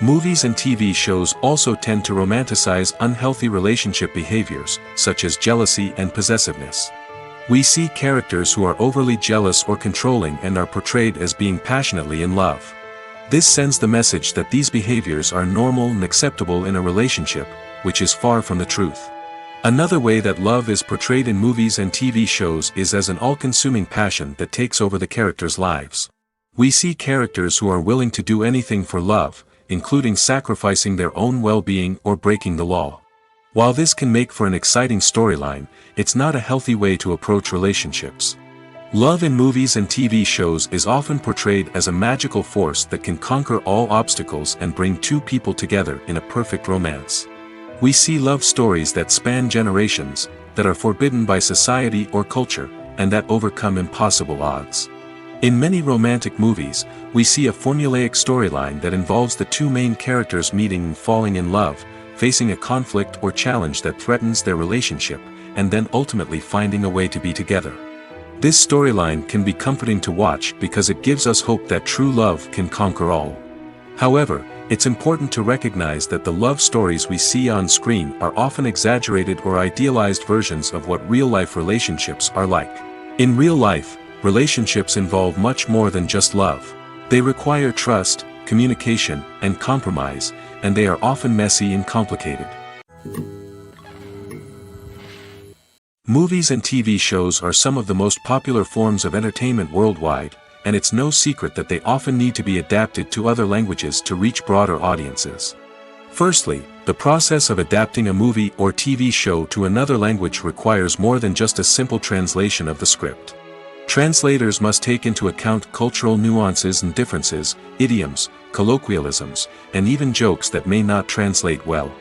Movies and TV shows also tend to romanticize unhealthy relationship behaviors, such as jealousy and possessiveness. We see characters who are overly jealous or controlling and are portrayed as being passionately in love. This sends the message that these behaviors are normal and acceptable in a relationship, which is far from the truth. Another way that love is portrayed in movies and TV shows is as an all-consuming passion that takes over the characters' lives. We see characters who are willing to do anything for love, including sacrificing their own well-being or breaking the law. While this can make for an exciting storyline, it's not a healthy way to approach relationships. Love in movies and TV shows is often portrayed as a magical force that can conquer all obstacles and bring two people together in a perfect romance. We see love stories that span generations, that are forbidden by society or culture, and that overcome impossible odds. In many romantic movies, we see a formulaic storyline that involves the two main characters meeting and falling in love, facing a conflict or challenge that threatens their relationship, and then ultimately finding a way to be together. This storyline can be comforting to watch because it gives us hope that true love can conquer all. However, it's important to recognize that the love stories we see on screen are often exaggerated or idealized versions of what real-life relationships are like. In real life, relationships involve much more than just love. They require trust, communication, and compromise, and they are often messy and complicated. Movies and TV shows are some of the most popular forms of entertainment worldwide, and it's no secret that they often need to be adapted to other languages to reach broader audiences. Firstly, the process of adapting a movie or TV show to another language requires more than just a simple translation of the script. Translators must take into account cultural nuances and differences, idioms, colloquialisms, and even jokes that may not translate well.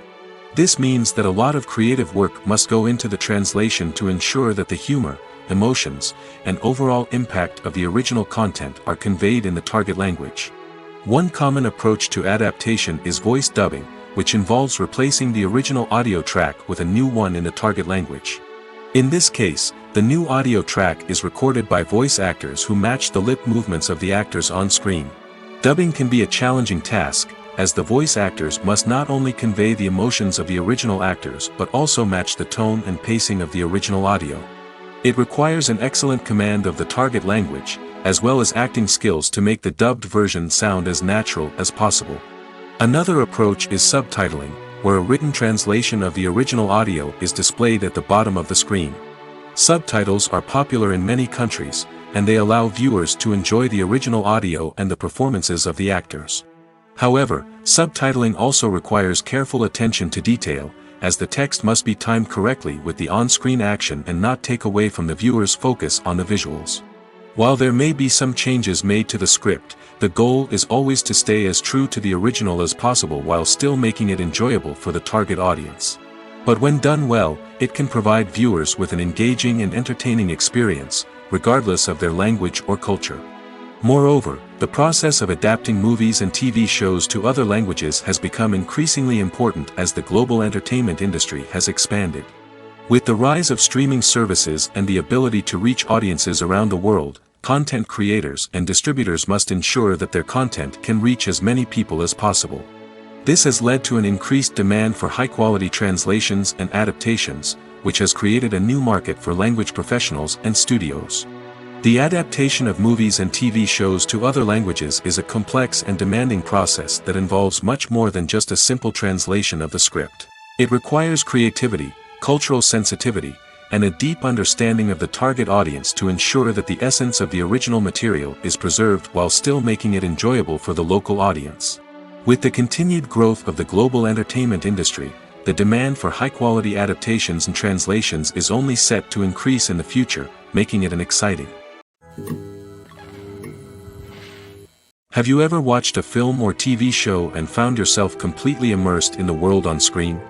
This means that a lot of creative work must go into the translation to ensure that the humor, emotions, and overall impact of the original content are conveyed in the target language. One common approach to adaptation is voice dubbing, which involves replacing the original audio track with a new one in the target language. In this case, the new audio track is recorded by voice actors who match the lip movements of the actors on screen. Dubbing can be a challenging task, as the voice actors must not only convey the emotions of the original actors but also match the tone and pacing of the original audio. It requires an excellent command of the target language, as well as acting skills to make the dubbed version sound as natural as possible. Another approach is subtitling, where a written translation of the original audio is displayed at the bottom of the screen. Subtitles are popular in many countries, and they allow viewers to enjoy the original audio and the performances of the actors. However, subtitling also requires careful attention to detail, as the text must be timed correctly with the on-screen action and not take away from the viewer's focus on the visuals. While there may be some changes made to the script, the goal is always to stay as true to the original as possible while still making it enjoyable for the target audience. But when done well, it can provide viewers with an engaging and entertaining experience, regardless of their language or culture. Moreover, the process of adapting movies and TV shows to other languages has become increasingly important as the global entertainment industry has expanded. With the rise of streaming services and the ability to reach audiences around the world, content creators and distributors must ensure that their content can reach as many people as possible. This has led to an increased demand for high-quality translations and adaptations, which has created a new market for language professionals and studios. The adaptation of movies and TV shows to other languages is a complex and demanding process that involves much more than just a simple translation of the script. It requires creativity, cultural sensitivity, and a deep understanding of the target audience to ensure that the essence of the original material is preserved while still making it enjoyable for the local audience. With the continued growth of the global entertainment industry, the demand for high-quality adaptations and translations is only set to increase in the future, making it exciting. Have you ever watched a film or TV show and found yourself completely immersed in the world on screen?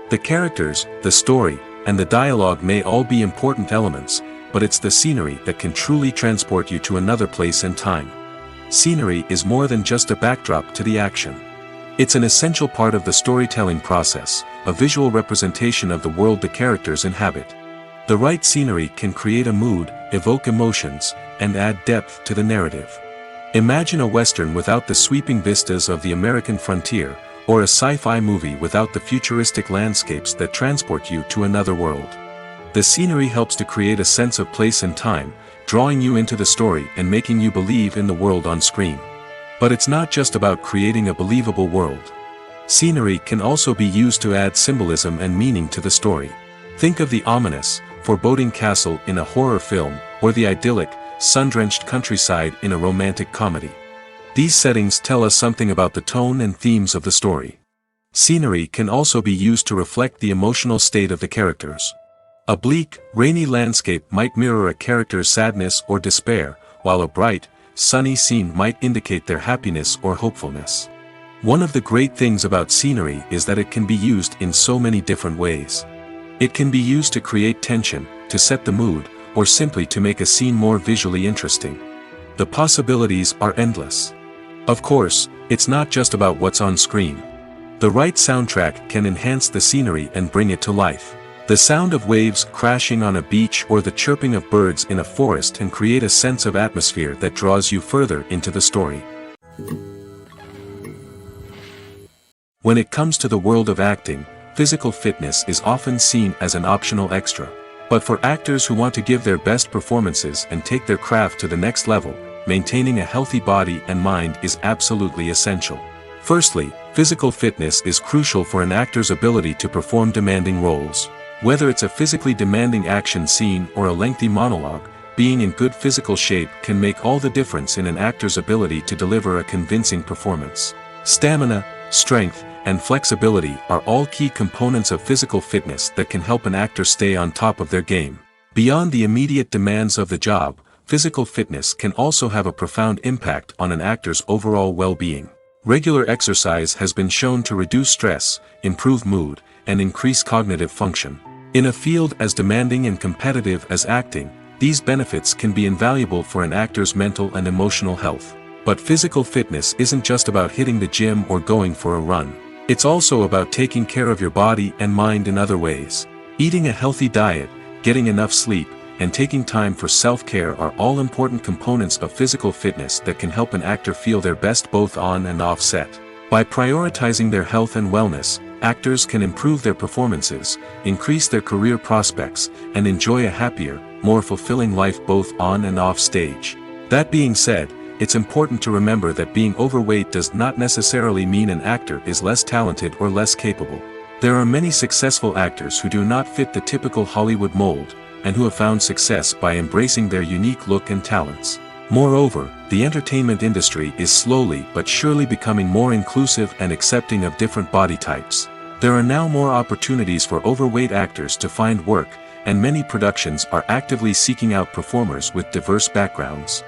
The characters, the story, and the dialogue may all be important elements, but it's the scenery that can truly transport you to another place and time. Scenery is more than just a backdrop to the action. It's an essential part of the storytelling process, a visual representation of the world the characters inhabit. The right scenery can create a mood, evoke emotions, and add depth to the narrative. Imagine a Western without the sweeping vistas of the American frontier, or a sci-fi movie without the futuristic landscapes that transport you to another world. The scenery helps to create a sense of place and time, drawing you into the story and making you believe in the world on screen. But it's not just about creating a believable world. Scenery can also be used to add symbolism and meaning to the story. Think of the ominous, foreboding castle in a horror film, or the idyllic, sun-drenched countryside in a romantic comedy. These settings tell us something about the tone and themes of the story. Scenery can also be used to reflect the emotional state of the characters. A bleak, rainy landscape might mirror a character's sadness or despair, while a bright, sunny scene might indicate their happiness or hopefulness. One of the great things about scenery is that it can be used in so many different ways. It can be used to create tension, to set the mood, or simply to make a scene more visually interesting. The possibilities are endless. Of course, it's not just about what's on screen. The right soundtrack can enhance the scenery and bring it to life. The sound of waves crashing on a beach or the chirping of birds in a forest can create a sense of atmosphere that draws you further into the story. When it comes to the world of acting, physical fitness is often seen as an optional extra. But for actors who want to give their best performances and take their craft to the next level, maintaining a healthy body and mind is absolutely essential. Firstly, physical fitness is crucial for an actor's ability to perform demanding roles. Whether it's a physically demanding action scene or a lengthy monologue, being in good physical shape can make all the difference in an actor's ability to deliver a convincing performance. Stamina, strength, and flexibility are all key components of physical fitness that can help an actor stay on top of their game. Beyond the immediate demands of the job, physical fitness can also have a profound impact on an actor's overall well-being. Regular exercise has been shown to reduce stress, improve mood, and increase cognitive function. In a field as demanding and competitive as acting, these benefits can be invaluable for an actor's mental and emotional health. But physical fitness isn't just about hitting the gym or going for a run. It's also about taking care of your body and mind in other ways. Eating a healthy diet, getting enough sleep, and taking time for self-care are all important components of physical fitness that can help an actor feel their best both on and off set. By prioritizing their health and wellness, actors can improve their performances, increase their career prospects, and enjoy a happier, more fulfilling life both on and off stage. That being said, it's important to remember that being overweight does not necessarily mean an actor is less talented or less capable. There are many successful actors who do not fit the typical Hollywood mold, and who have found success by embracing their unique look and talents. Moreover, the entertainment industry is slowly but surely becoming more inclusive and accepting of different body types. There are now more opportunities for overweight actors to find work, and many productions are actively seeking out performers with diverse backgrounds.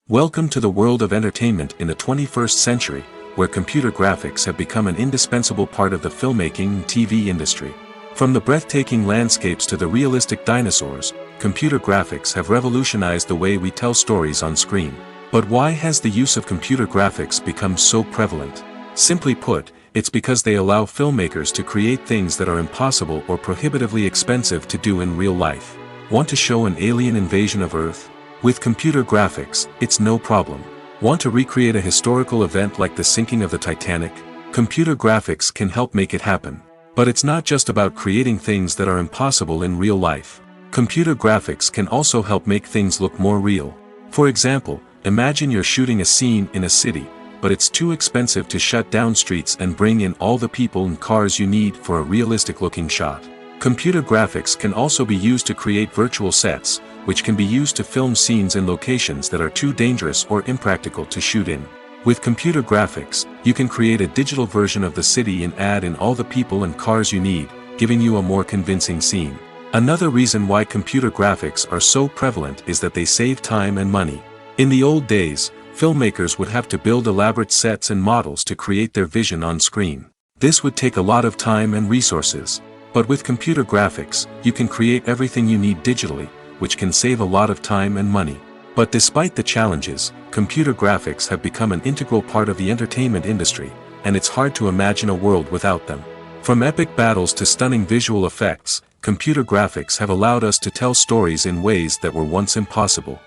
Welcome to the world of entertainment in the 21st century, where computer graphics have become an indispensable part of the filmmaking and TV industry. From the breathtaking landscapes to the realistic dinosaurs, computer graphics have revolutionized the way we tell stories on screen. But why has the use of computer graphics become so prevalent? Simply put, it's because they allow filmmakers to create things that are impossible or prohibitively expensive to do in real life. Want to show an alien invasion of Earth? With computer graphics, it's no problem. Want to recreate a historical event like the sinking of the Titanic? Computer graphics can help make it happen. But it's not just about creating things that are impossible in real life. Computer graphics can also help make things look more real. For example, imagine you're shooting a scene in a city, but it's too expensive to shut down streets and bring in all the people and cars you need for a realistic-looking shot. Computer graphics can also be used to create virtual sets, which can be used to film scenes in locations that are too dangerous or impractical to shoot in. With computer graphics, you can create a digital version of the city and add in all the people and cars you need, giving you a more convincing scene. Another reason why computer graphics are so prevalent is that they save time and money. In the old days, filmmakers would have to build elaborate sets and models to create their vision on screen. This would take a lot of time and resources. But with computer graphics, you can create everything you need digitally, which can save a lot of time and money. But despite the challenges, computer graphics have become an integral part of the entertainment industry, and it's hard to imagine a world without them. From epic battles to stunning visual effects, computer graphics have allowed us to tell stories in ways that were once impossible.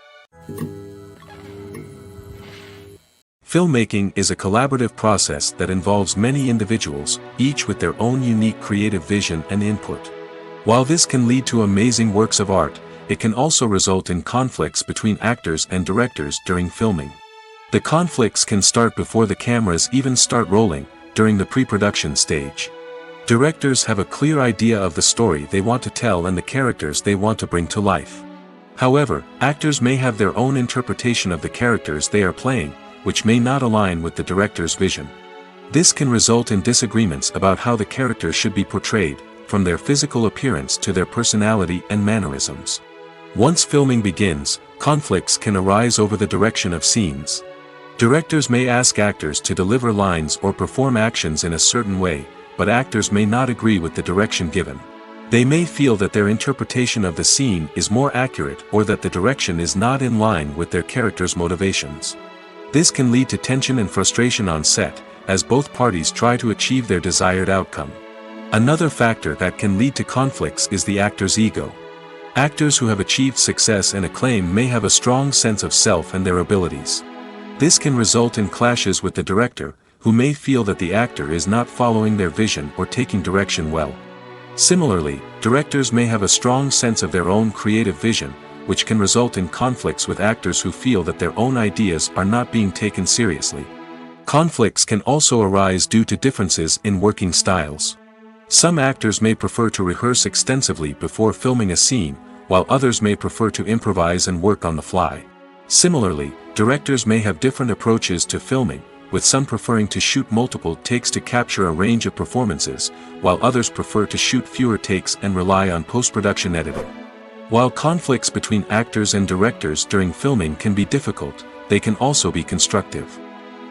Filmmaking is a collaborative process that involves many individuals, each with their own unique creative vision and input. While this can lead to amazing works of art, it can also result in conflicts between actors and directors during filming. The conflicts can start before the cameras even start rolling, during the pre-production stage. Directors have a clear idea of the story they want to tell and the characters they want to bring to life. However, actors may have their own interpretation of the characters they are playing, which may not align with the director's vision. This can result in disagreements about how the character should be portrayed, from their physical appearance to their personality and mannerisms. Once filming begins, conflicts can arise over the direction of scenes. Directors may ask actors to deliver lines or perform actions in a certain way, but actors may not agree with the direction given. They may feel that their interpretation of the scene is more accurate or that the direction is not in line with their character's motivations. This can lead to tension and frustration on set, as both parties try to achieve their desired outcome. Another factor that can lead to conflicts is the actor's ego. Actors who have achieved success and acclaim may have a strong sense of self and their abilities. This can result in clashes with the director, who may feel that the actor is not following their vision or taking direction well. Similarly, directors may have a strong sense of their own creative vision, which can result in conflicts with actors who feel that their own ideas are not being taken seriously. Conflicts can also arise due to differences in working styles. Some actors may prefer to rehearse extensively before filming a scene, while others may prefer to improvise and work on the fly. Similarly, directors may have different approaches to filming, with some preferring to shoot multiple takes to capture a range of performances, while others prefer to shoot fewer takes and rely on post-production editing. While conflicts between actors and directors during filming can be difficult, they can also be constructive.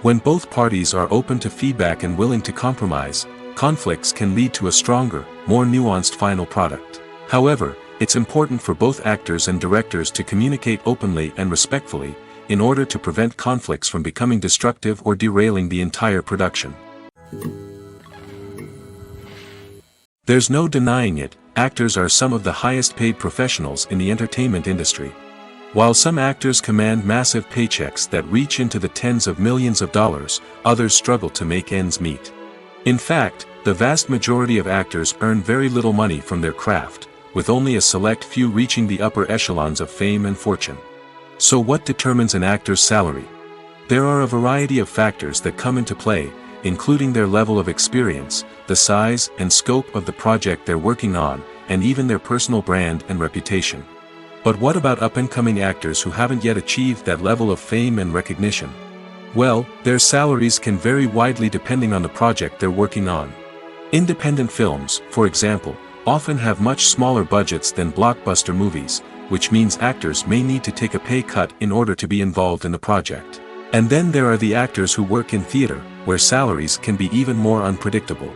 When both parties are open to feedback and willing to compromise, conflicts can lead to a stronger, more nuanced final product. However, it's important for both actors and directors to communicate openly and respectfully, in order to prevent conflicts from becoming destructive or derailing the entire production. There's no denying it, actors are some of the highest paid professionals in the entertainment industry. While some actors command massive paychecks that reach into the tens of millions of dollars, others struggle to make ends meet. In fact, the vast majority of actors earn very little money from their craft, with only a select few reaching the upper echelons of fame and fortune. So what determines an actor's salary? There are a variety of factors that come into play, including their level of experience, the size and scope of the project they're working on, and even their personal brand and reputation. But what about up-and-coming actors who haven't yet achieved that level of fame and recognition? Well, their salaries can vary widely depending on the project they're working on. Independent films, for example, often have much smaller budgets than blockbuster movies, which means actors may need to take a pay cut in order to be involved in the project. And then there are the actors who work in theater, where salaries can be even more unpredictable.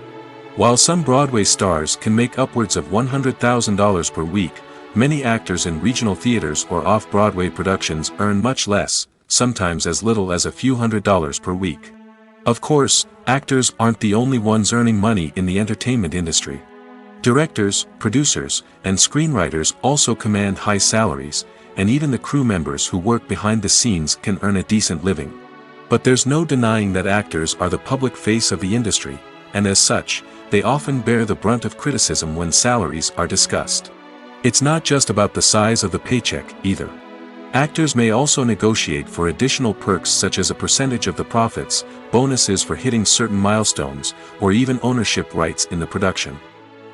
While some Broadway stars can make upwards of $100,000 per week, many actors in regional theaters or off-Broadway productions earn much less, sometimes as little as a few $100s per week. Of course, actors aren't the only ones earning money in the entertainment industry. Directors, producers, and screenwriters also command high salaries, and even the crew members who work behind the scenes can earn a decent living. But there's no denying that actors are the public face of the industry, and as such, they often bear the brunt of criticism when salaries are discussed. It's not just about the size of the paycheck, either. Actors may also negotiate for additional perks such as a percentage of the profits, bonuses for hitting certain milestones, or even ownership rights in the production.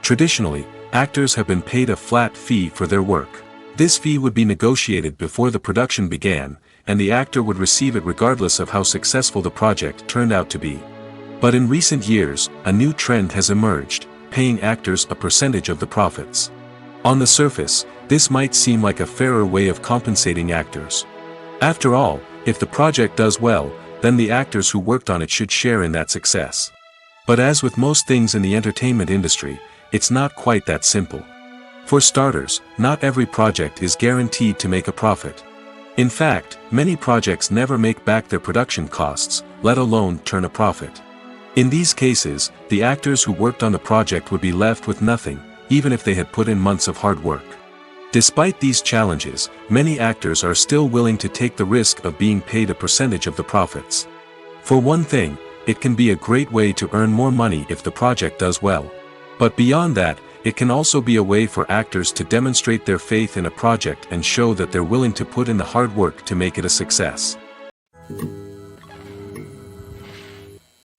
Traditionally, actors have been paid a flat fee for their work. This fee would be negotiated before the production began, and the actor would receive it regardless of how successful the project turned out to be. But in recent years, a new trend has emerged, paying actors a percentage of the profits. On the surface, this might seem like a fairer way of compensating actors. After all, if the project does well, then the actors who worked on it should share in that success. But as with most things in the entertainment industry, it's not quite that simple. For starters, not every project is guaranteed to make a profit. In fact, many projects never make back their production costs, let alone turn a profit. In these cases, the actors who worked on the project would be left with nothing, even if they had put in months of hard work. Despite these challenges, many actors are still willing to take the risk of being paid a percentage of the profits. For one thing, it can be a great way to earn more money if the project does well. But beyond that, it can also be a way for actors to demonstrate their faith in a project and show that they're willing to put in the hard work to make it a success.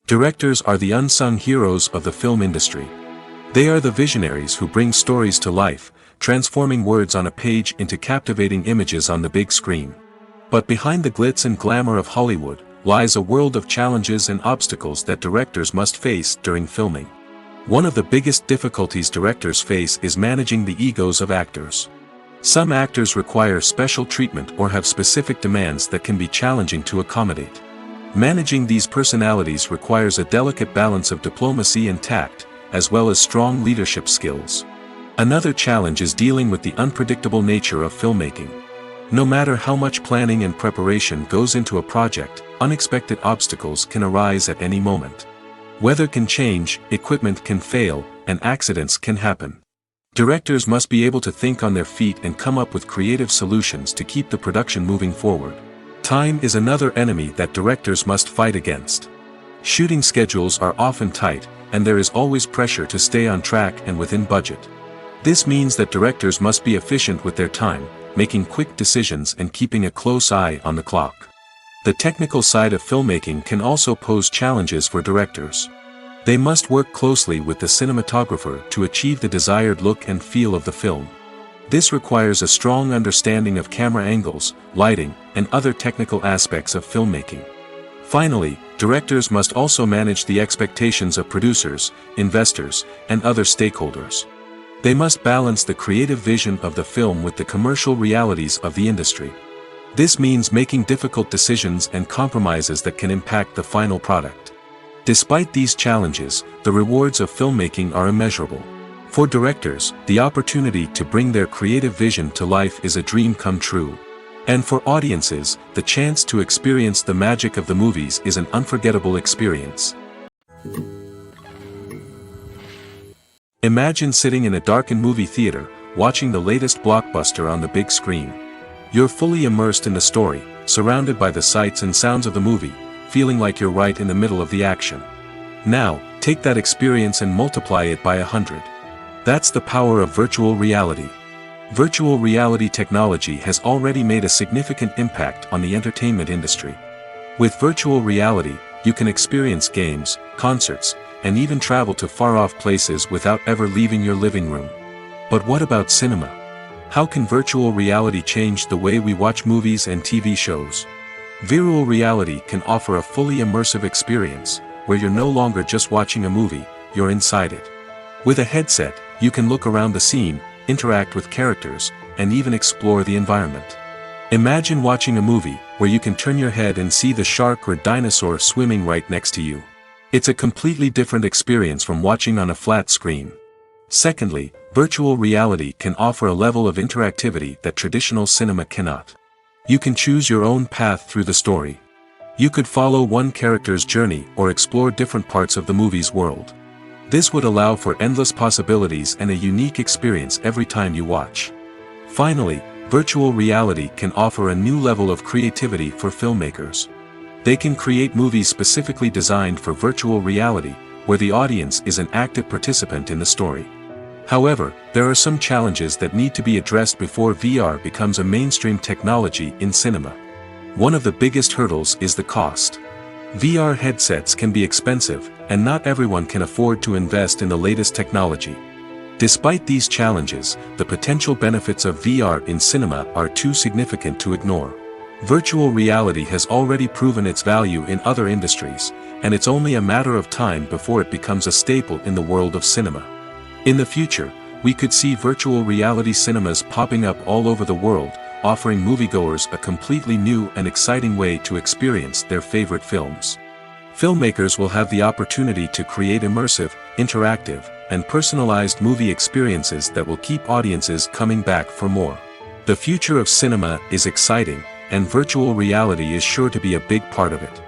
Directors are the unsung heroes of the film industry. They are the visionaries who bring stories to life, transforming words on a page into captivating images on the big screen. But behind the glitz and glamour of Hollywood, lies a world of challenges and obstacles that directors must face during filming. One of the biggest difficulties directors face is managing the egos of actors. Some actors require special treatment or have specific demands that can be challenging to accommodate. Managing these personalities requires a delicate balance of diplomacy and tact, as well as strong leadership skills. Another challenge is dealing with the unpredictable nature of filmmaking. No matter how much planning and preparation goes into a project, unexpected obstacles can arise at any moment. Weather can change, equipment can fail, and accidents can happen. Directors must be able to think on their feet and come up with creative solutions to keep the production moving forward. Time is another enemy that directors must fight against. Shooting schedules are often tight, and there is always pressure to stay on track and within budget. This means that directors must be efficient with their time, making quick decisions and keeping a close eye on the clock. The technical side of filmmaking can also pose challenges for directors. They must work closely with the cinematographer to achieve the desired look and feel of the film. This requires a strong understanding of camera angles, lighting, and other technical aspects of filmmaking. Finally, directors must also manage the expectations of producers, investors, and other stakeholders. They must balance the creative vision of the film with the commercial realities of the industry. This means making difficult decisions and compromises that can impact the final product. Despite these challenges, the rewards of filmmaking are immeasurable. For directors, the opportunity to bring their creative vision to life is a dream come true. And for audiences, the chance to experience the magic of the movies is an unforgettable experience. Imagine sitting in a darkened movie theater, watching the latest blockbuster on the big screen. You're fully immersed in the story, surrounded by the sights and sounds of the movie, feeling like you're right in the middle of the action. Now, take that experience and multiply it by 100. That's the power of virtual reality. Virtual reality technology has already made a significant impact on the entertainment industry. With virtual reality, you can experience games, concerts, and even travel to far-off places without ever leaving your living room. But what about cinema? How can virtual reality change the way we watch movies and TV shows? Virtual reality can offer a fully immersive experience, where you're no longer just watching a movie, you're inside it. With a headset, you can look around the scene, interact with characters, and even explore the environment. Imagine watching a movie, where you can turn your head and see the shark or dinosaur swimming right next to you. It's a completely different experience from watching on a flat screen. Secondly, virtual reality can offer a level of interactivity that traditional cinema cannot. You can choose your own path through the story. You could follow one character's journey or explore different parts of the movie's world. This would allow for endless possibilities and a unique experience every time you watch. Finally, virtual reality can offer a new level of creativity for filmmakers. They can create movies specifically designed for virtual reality, where the audience is an active participant in the story. However, there are some challenges that need to be addressed before VR becomes a mainstream technology in cinema. One of the biggest hurdles is the cost. VR headsets can be expensive, and not everyone can afford to invest in the latest technology. Despite these challenges, the potential benefits of VR in cinema are too significant to ignore. Virtual reality has already proven its value in other industries, and it's only a matter of time before it becomes a staple in the world of cinema. In the future, we could see virtual reality cinemas popping up all over the world, offering moviegoers a completely new and exciting way to experience their favorite films. Filmmakers will have the opportunity to create immersive, interactive, and personalized movie experiences that will keep audiences coming back for more. The future of cinema is exciting, and virtual reality is sure to be a big part of it.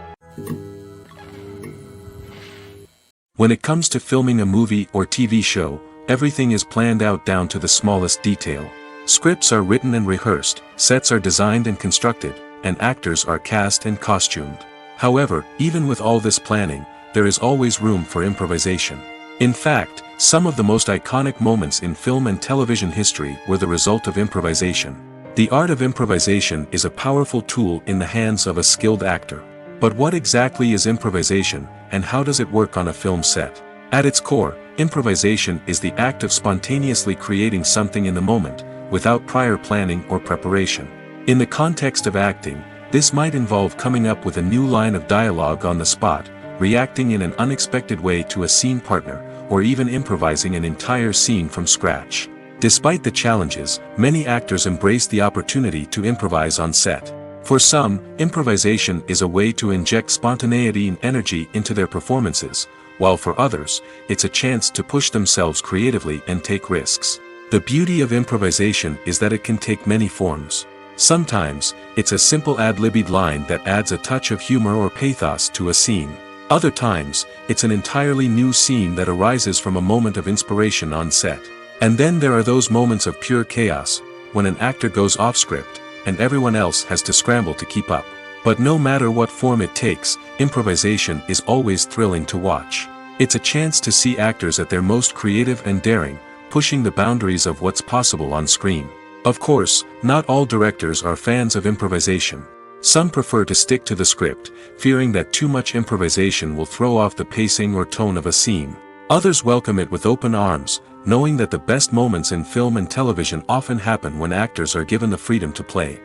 When it comes to filming a movie or TV show, everything is planned out down to the smallest detail. Scripts are written and rehearsed, sets are designed and constructed, and actors are cast and costumed. However, even with all this planning, there is always room for improvisation. In fact, some of the most iconic moments in film and television history were the result of improvisation. The art of improvisation is a powerful tool in the hands of a skilled actor. But what exactly is improvisation, and how does it work on a film set? At its core, improvisation is the act of spontaneously creating something in the moment, without prior planning or preparation. In the context of acting, This might involve coming up with a new line of dialogue on the spot, reacting in an unexpected way to a scene partner, or even improvising an entire scene from scratch. Despite the challenges, many actors embrace the opportunity to improvise on set. For some, improvisation is a way to inject spontaneity and energy into their performances, while for others, it's a chance to push themselves creatively and take risks. The beauty of improvisation is that it can take many forms. Sometimes, it's a simple ad-libbed line that adds a touch of humor or pathos to a scene. Other times, it's an entirely new scene that arises from a moment of inspiration on set. And then there are those moments of pure chaos, when an actor goes off script, and everyone else has to scramble to keep up. But no matter what form it takes, improvisation is always thrilling to watch. It's a chance to see actors at their most creative and daring, pushing the boundaries of what's possible on screen. Of course, not all directors are fans of improvisation. Some prefer to stick to the script, fearing that too much improvisation will throw off the pacing or tone of a scene. Others welcome it with open arms, knowing that the best moments in film and television often happen when actors are given the freedom to play.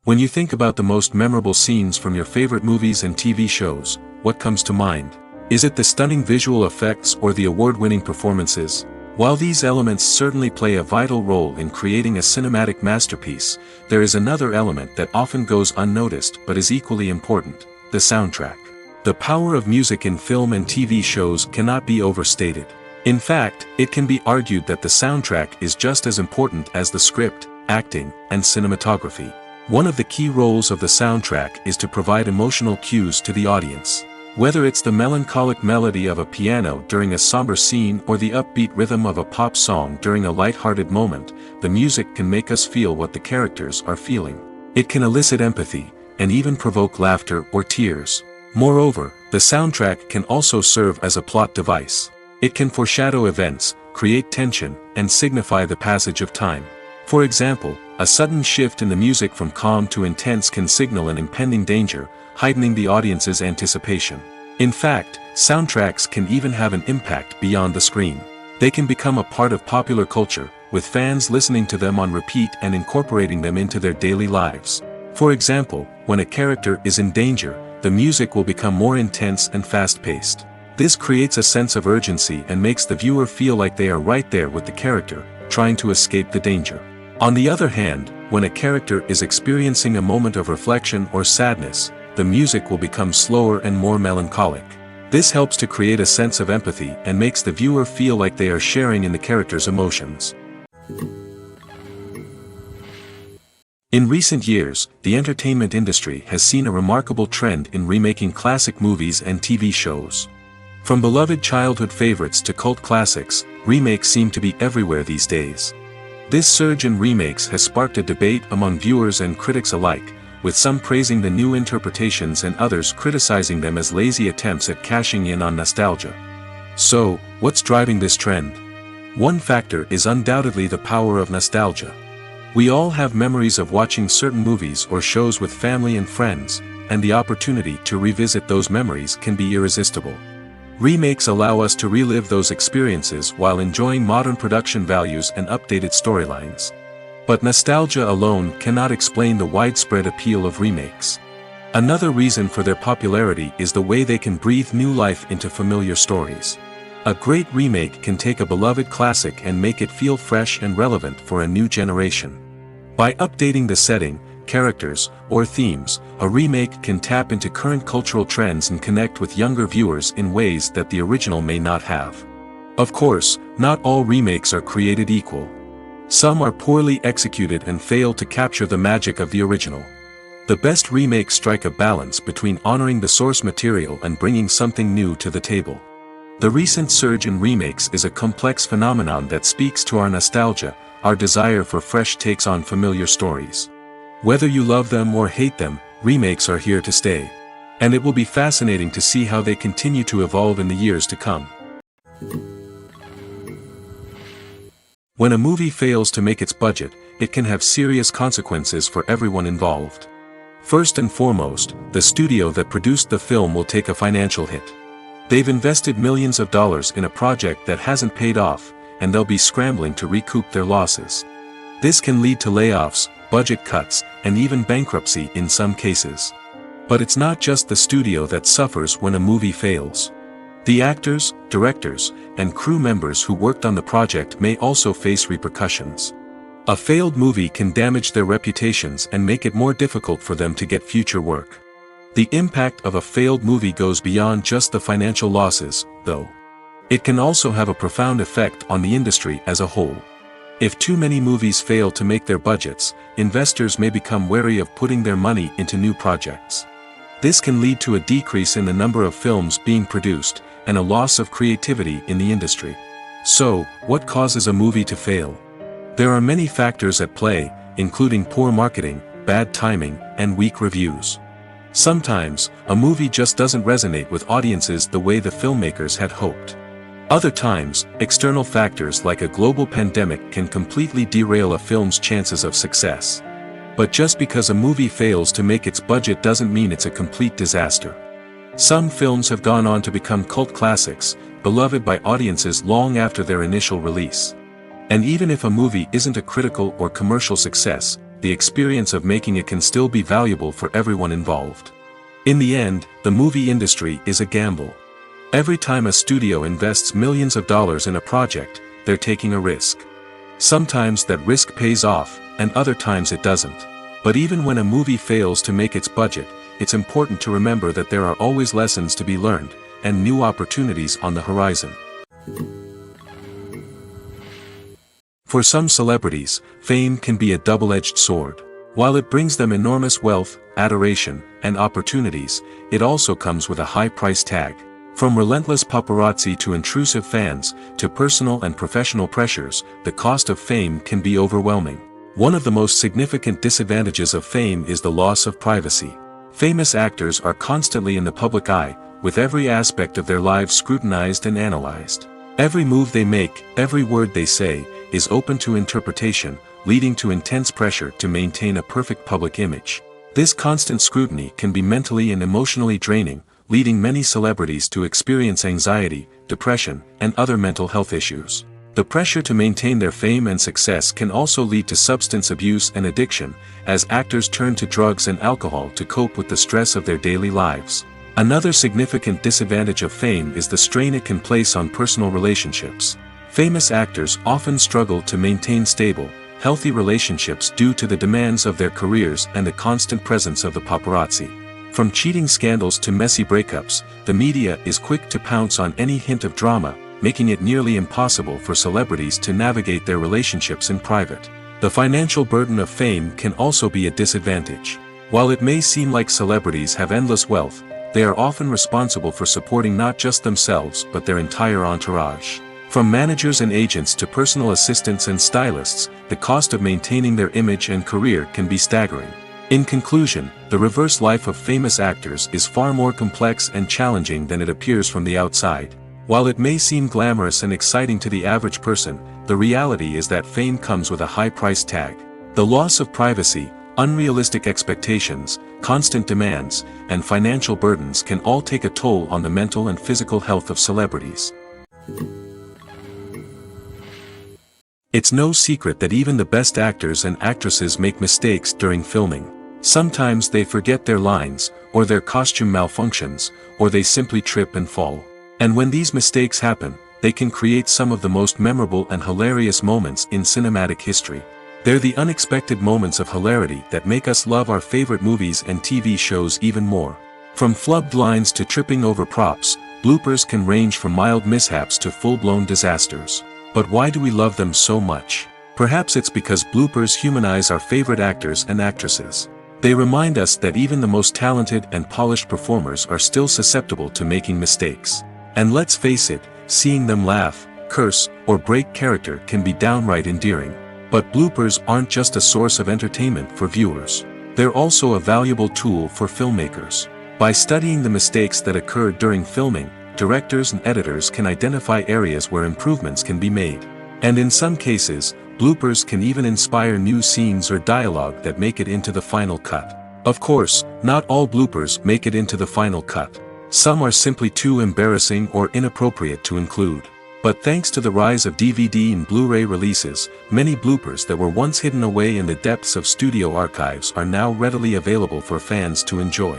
When you think about the most memorable scenes from your favorite movies and TV shows, what comes to mind? Is it the stunning visual effects or the award-winning performances? While these elements certainly play a vital role in creating a cinematic masterpiece, there is another element that often goes unnoticed but is equally important: the soundtrack. The power of music in film and TV shows cannot be overstated. In fact, it can be argued that the soundtrack is just as important as the script, acting, and cinematography. One of the key roles of the soundtrack is to provide emotional cues to the audience. Whether it's the melancholic melody of a piano during a somber scene or the upbeat rhythm of a pop song during a light-hearted moment, the music can make us feel what the characters are feeling. It can elicit empathy, and even provoke laughter or tears. Moreover, the soundtrack can also serve as a plot device. It can foreshadow events, create tension, and signify the passage of time. For example, a sudden shift in the music from calm to intense can signal an impending danger, heightening the audience's anticipation. In fact, soundtracks can even have an impact beyond the screen. They can become a part of popular culture, with fans listening to them on repeat and incorporating them into their daily lives. For example, when a character is in danger, the music will become more intense and fast-paced. This creates a sense of urgency and makes the viewer feel like they are right there with the character, trying to escape the danger. On the other hand, when a character is experiencing a moment of reflection or sadness, the music will become slower and more melancholic. This helps to create a sense of empathy and makes the viewer feel like they are sharing in the character's emotions. In recent years, the entertainment industry has seen a remarkable trend in remaking classic movies and TV shows. From beloved childhood favorites to cult classics, remakes seem to be everywhere these days. This surge in remakes has sparked a debate among viewers and critics alike, with some praising the new interpretations and others criticizing them as lazy attempts at cashing in on nostalgia. So, what's driving this trend? One factor is undoubtedly the power of nostalgia. We all have memories of watching certain movies or shows with family and friends, and the opportunity to revisit those memories can be irresistible. Remakes allow us to relive those experiences while enjoying modern production values and updated storylines. But nostalgia alone cannot explain the widespread appeal of remakes. Another reason for their popularity is the way they can breathe new life into familiar stories. A great remake can take a beloved classic and make it feel fresh and relevant for a new generation. By updating the setting, characters, or themes, a remake can tap into current cultural trends and connect with younger viewers in ways that the original may not have. Of course, not all remakes are created equal. Some are poorly executed and fail to capture the magic of the original. The best remakes strike a balance between honoring the source material and bringing something new to the table. The recent surge in remakes is a complex phenomenon that speaks to our nostalgia, our desire for fresh takes on familiar stories. Whether you love them or hate them, remakes are here to stay. And it will be fascinating to see how they continue to evolve in the years to come. When a movie fails to make its budget, it can have serious consequences for everyone involved. First and foremost, the studio that produced the film will take a financial hit. They've invested millions of dollars in a project that hasn't paid off, and they'll be scrambling to recoup their losses. This can lead to layoffs, budget cuts, and even bankruptcy in some cases. But it's not just the studio that suffers when a movie fails. The actors, directors, and crew members who worked on the project may also face repercussions. A failed movie can damage their reputations and make it more difficult for them to get future work. The impact of a failed movie goes beyond just the financial losses, though. It can also have a profound effect on the industry as a whole. If too many movies fail to make their budgets, investors may become wary of putting their money into new projects. This can lead to a decrease in the number of films being produced, and a loss of creativity in the industry. So, what causes a movie to fail? There are many factors at play, including poor marketing, bad timing, and weak reviews. Sometimes, a movie just doesn't resonate with audiences the way the filmmakers had hoped. Other times, external factors like a global pandemic can completely derail a film's chances of success. But just because a movie fails to make its budget doesn't mean it's a complete disaster. Some films have gone on to become cult classics, beloved by audiences long after their initial release. And even if a movie isn't a critical or commercial success, the experience of making it can still be valuable for everyone involved. In the end, the movie industry is a gamble. Every time a studio invests millions of dollars in a project, they're taking a risk. Sometimes that risk pays off, and other times it doesn't. But even when a movie fails to make its budget, it's important to remember that there are always lessons to be learned, and new opportunities on the horizon. For some celebrities, fame can be a double-edged sword. While it brings them enormous wealth, adoration, and opportunities, it also comes with a high price tag. From relentless paparazzi to intrusive fans, to personal and professional pressures, the cost of fame can be overwhelming. One of the most significant disadvantages of fame is the loss of privacy. Famous actors are constantly in the public eye, with every aspect of their lives scrutinized and analyzed. Every move they make, every word they say, is open to interpretation, leading to intense pressure to maintain a perfect public image. This constant scrutiny can be mentally and emotionally draining, leading many celebrities to experience anxiety, depression, and other mental health issues. The pressure to maintain their fame and success can also lead to substance abuse and addiction, as actors turn to drugs and alcohol to cope with the stress of their daily lives. Another significant disadvantage of fame is the strain it can place on personal relationships. Famous actors often struggle to maintain stable, healthy relationships due to the demands of their careers and the constant presence of the paparazzi. From cheating scandals to messy breakups, the media is quick to pounce on any hint of drama, making it nearly impossible for celebrities to navigate their relationships in private. The financial burden of fame can also be a disadvantage. While it may seem like celebrities have endless wealth, they are often responsible for supporting not just themselves but their entire entourage. From managers and agents to personal assistants and stylists, the cost of maintaining their image and career can be staggering. In conclusion, the reverse life of famous actors is far more complex and challenging than it appears from the outside. While it may seem glamorous and exciting to the average person, the reality is that fame comes with a high price tag. The loss of privacy, unrealistic expectations, constant demands, and financial burdens can all take a toll on the mental and physical health of celebrities. It's no secret that even the best actors and actresses make mistakes during filming. Sometimes they forget their lines, or their costume malfunctions, or they simply trip and fall. And when these mistakes happen, they can create some of the most memorable and hilarious moments in cinematic history. They're the unexpected moments of hilarity that make us love our favorite movies and TV shows even more. From flubbed lines to tripping over props, bloopers can range from mild mishaps to full-blown disasters. But why do we love them so much? Perhaps it's because bloopers humanize our favorite actors and actresses. They remind us that even the most talented and polished performers are still susceptible to making mistakes. And let's face it, seeing them laugh, curse, or break character can be downright endearing. But bloopers aren't just a source of entertainment for viewers. They're also a valuable tool for filmmakers. By studying the mistakes that occurred during filming, directors and editors can identify areas where improvements can be made. And in some cases, bloopers can even inspire new scenes or dialogue that make it into the final cut. Of course, not all bloopers make it into the final cut. Some are simply too embarrassing or inappropriate to include. But thanks to the rise of DVD and Blu-ray releases, many bloopers that were once hidden away in the depths of studio archives are now readily available for fans to enjoy.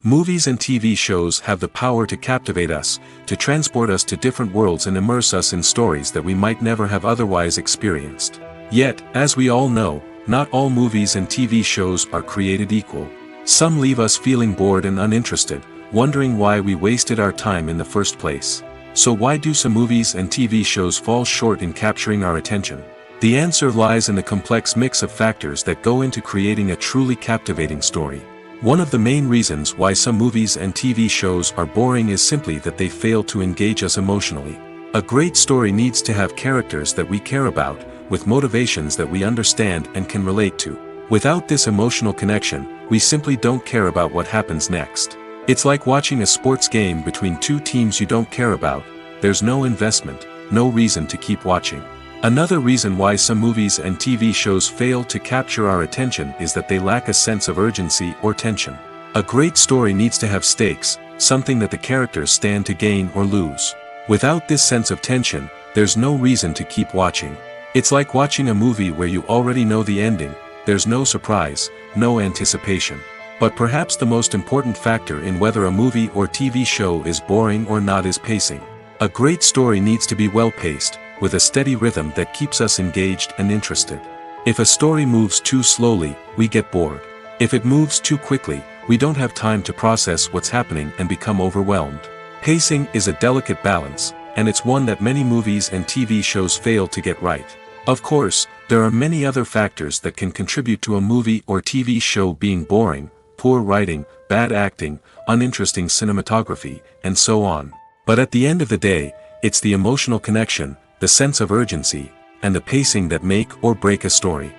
Movies and TV shows have the power to captivate us, to transport us to different worlds and immerse us in stories that we might never have otherwise experienced. Yet, as we all know, not all movies and TV shows are created equal. Some leave us feeling bored and uninterested, wondering why we wasted our time in the first place. So why do some movies and TV shows fall short in capturing our attention? The answer lies in the complex mix of factors that go into creating a truly captivating story. One of the main reasons why some movies and TV shows are boring is simply that they fail to engage us emotionally. A great story needs to have characters that we care about, with motivations that we understand and can relate to. Without this emotional connection, we simply don't care about what happens next. It's like watching a sports game between two teams you don't care about. There's no investment, no reason to keep watching. Another reason why some movies and TV shows fail to capture our attention is that they lack a sense of urgency or tension. A great story needs to have stakes, something that the characters stand to gain or lose. Without this sense of tension, there's no reason to keep watching. It's like watching a movie where you already know the ending. There's no surprise, no anticipation. But perhaps the most important factor in whether a movie or TV show is boring or not is pacing. A great story needs to be well-paced, with a steady rhythm that keeps us engaged and interested. If a story moves too slowly, we get bored. If it moves too quickly, we don't have time to process what's happening and become overwhelmed. Pacing is a delicate balance, and it's one that many movies and TV shows fail to get right. Of course, there are many other factors that can contribute to a movie or TV show being boring: poor writing, bad acting, uninteresting cinematography, and so on. But at the end of the day, it's the emotional connection, the sense of urgency, and the pacing that make or break a story.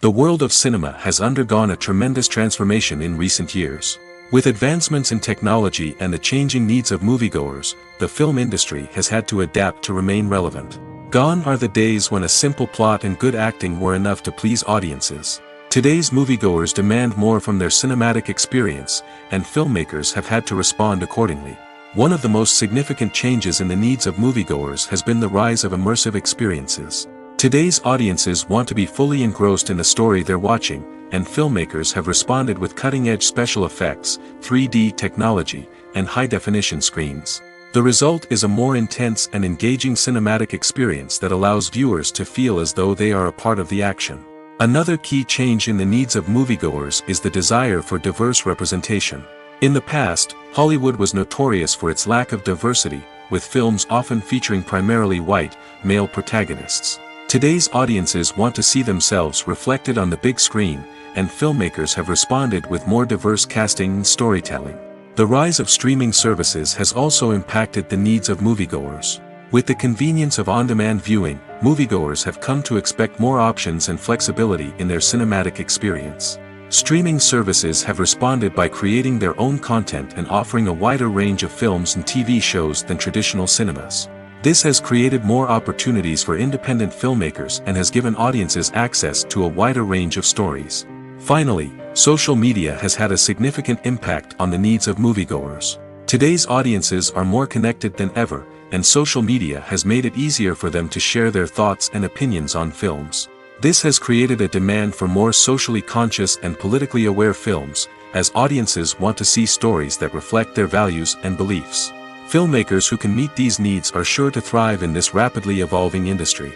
The world of cinema has undergone a tremendous transformation in recent years. With advancements in technology and the changing needs of moviegoers, the film industry has had to adapt to remain relevant. Gone are the days when a simple plot and good acting were enough to please audiences. Today's moviegoers demand more from their cinematic experience, and filmmakers have had to respond accordingly. One of the most significant changes in the needs of moviegoers has been the rise of immersive experiences. Today's audiences want to be fully engrossed in the story they're watching, and filmmakers have responded with cutting-edge special effects, 3D technology, and high-definition screens. The result is a more intense and engaging cinematic experience that allows viewers to feel as though they are a part of the action. Another key change in the needs of moviegoers is the desire for diverse representation. In the past, Hollywood was notorious for its lack of diversity, with films often featuring primarily white, male protagonists. Today's audiences want to see themselves reflected on the big screen, and filmmakers have responded with more diverse casting and storytelling. The rise of streaming services has also impacted the needs of moviegoers. With the convenience of on-demand viewing, moviegoers have come to expect more options and flexibility in their cinematic experience. Streaming services have responded by creating their own content and offering a wider range of films and TV shows than traditional cinemas. This has created more opportunities for independent filmmakers and has given audiences access to a wider range of stories. Finally, social media has had a significant impact on the needs of moviegoers. Today's audiences are more connected than ever, and social media has made it easier for them to share their thoughts and opinions on films. This has created a demand for more socially conscious and politically aware films, as audiences want to see stories that reflect their values and beliefs. Filmmakers who can meet these needs are sure to thrive in this rapidly evolving industry.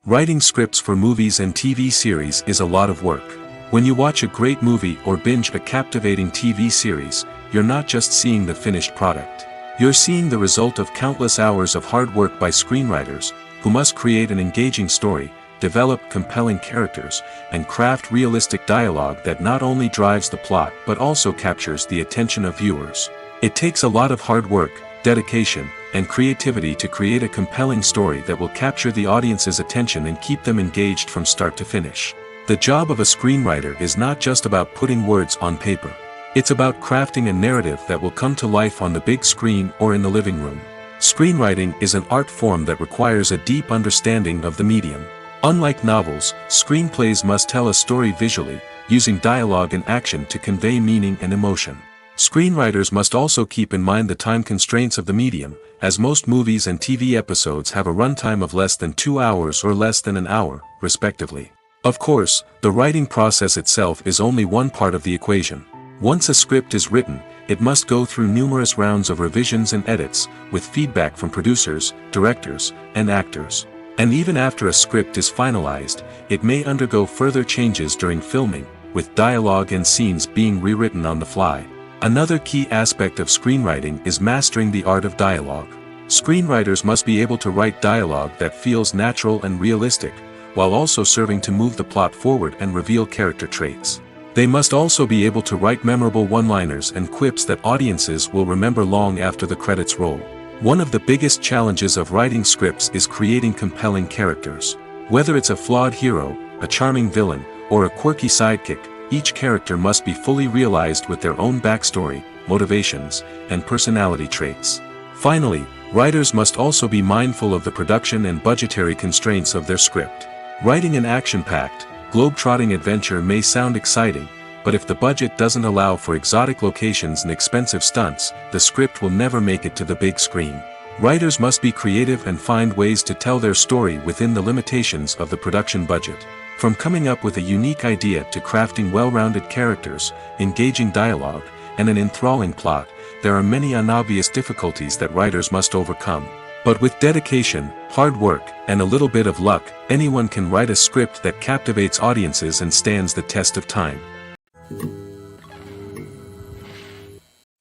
Writing scripts for movies and TV series is a lot of work. When you watch a great movie or binge a captivating TV series, you're not just seeing the finished product. You're seeing the result of countless hours of hard work by screenwriters, who must create an engaging story, develop compelling characters, and craft realistic dialogue that not only drives the plot but also captures the attention of viewers. It takes a lot of hard work, dedication, and creativity to create a compelling story that will capture the audience's attention and keep them engaged from start to finish. The job of a screenwriter is not just about putting words on paper. It's about crafting a narrative that will come to life on the big screen or in the living room. Screenwriting is an art form that requires a deep understanding of the medium. Unlike novels, screenplays must tell a story visually, using dialogue and action to convey meaning and emotion. Screenwriters must also keep in mind the time constraints of the medium, as most movies and TV episodes have a runtime of less than 2 hours or less than an hour, respectively. Of course, the writing process itself is only one part of the equation. Once a script is written, it must go through numerous rounds of revisions and edits, with feedback from producers, directors, and actors. And even after a script is finalized, it may undergo further changes during filming, with dialogue and scenes being rewritten on the fly. Another key aspect of screenwriting is mastering the art of dialogue. Screenwriters must be able to write dialogue that feels natural and realistic, while also serving to move the plot forward and reveal character traits. They must also be able to write memorable one-liners and quips that audiences will remember long after the credits roll. One of the biggest challenges of writing scripts is creating compelling characters. Whether it's a flawed hero, a charming villain, or a quirky sidekick, each character must be fully realized with their own backstory, motivations, and personality traits. Finally, writers must also be mindful of the production and budgetary constraints of their script. Writing an action-packed, globe-trotting adventure may sound exciting, but if the budget doesn't allow for exotic locations and expensive stunts, the script will never make it to the big screen. Writers must be creative and find ways to tell their story within the limitations of the production budget. From coming up with a unique idea to crafting well-rounded characters, engaging dialogue, and an enthralling plot, there are many unobvious difficulties that writers must overcome. But with dedication, hard work, and a little bit of luck, anyone can write a script that captivates audiences and stands the test of time.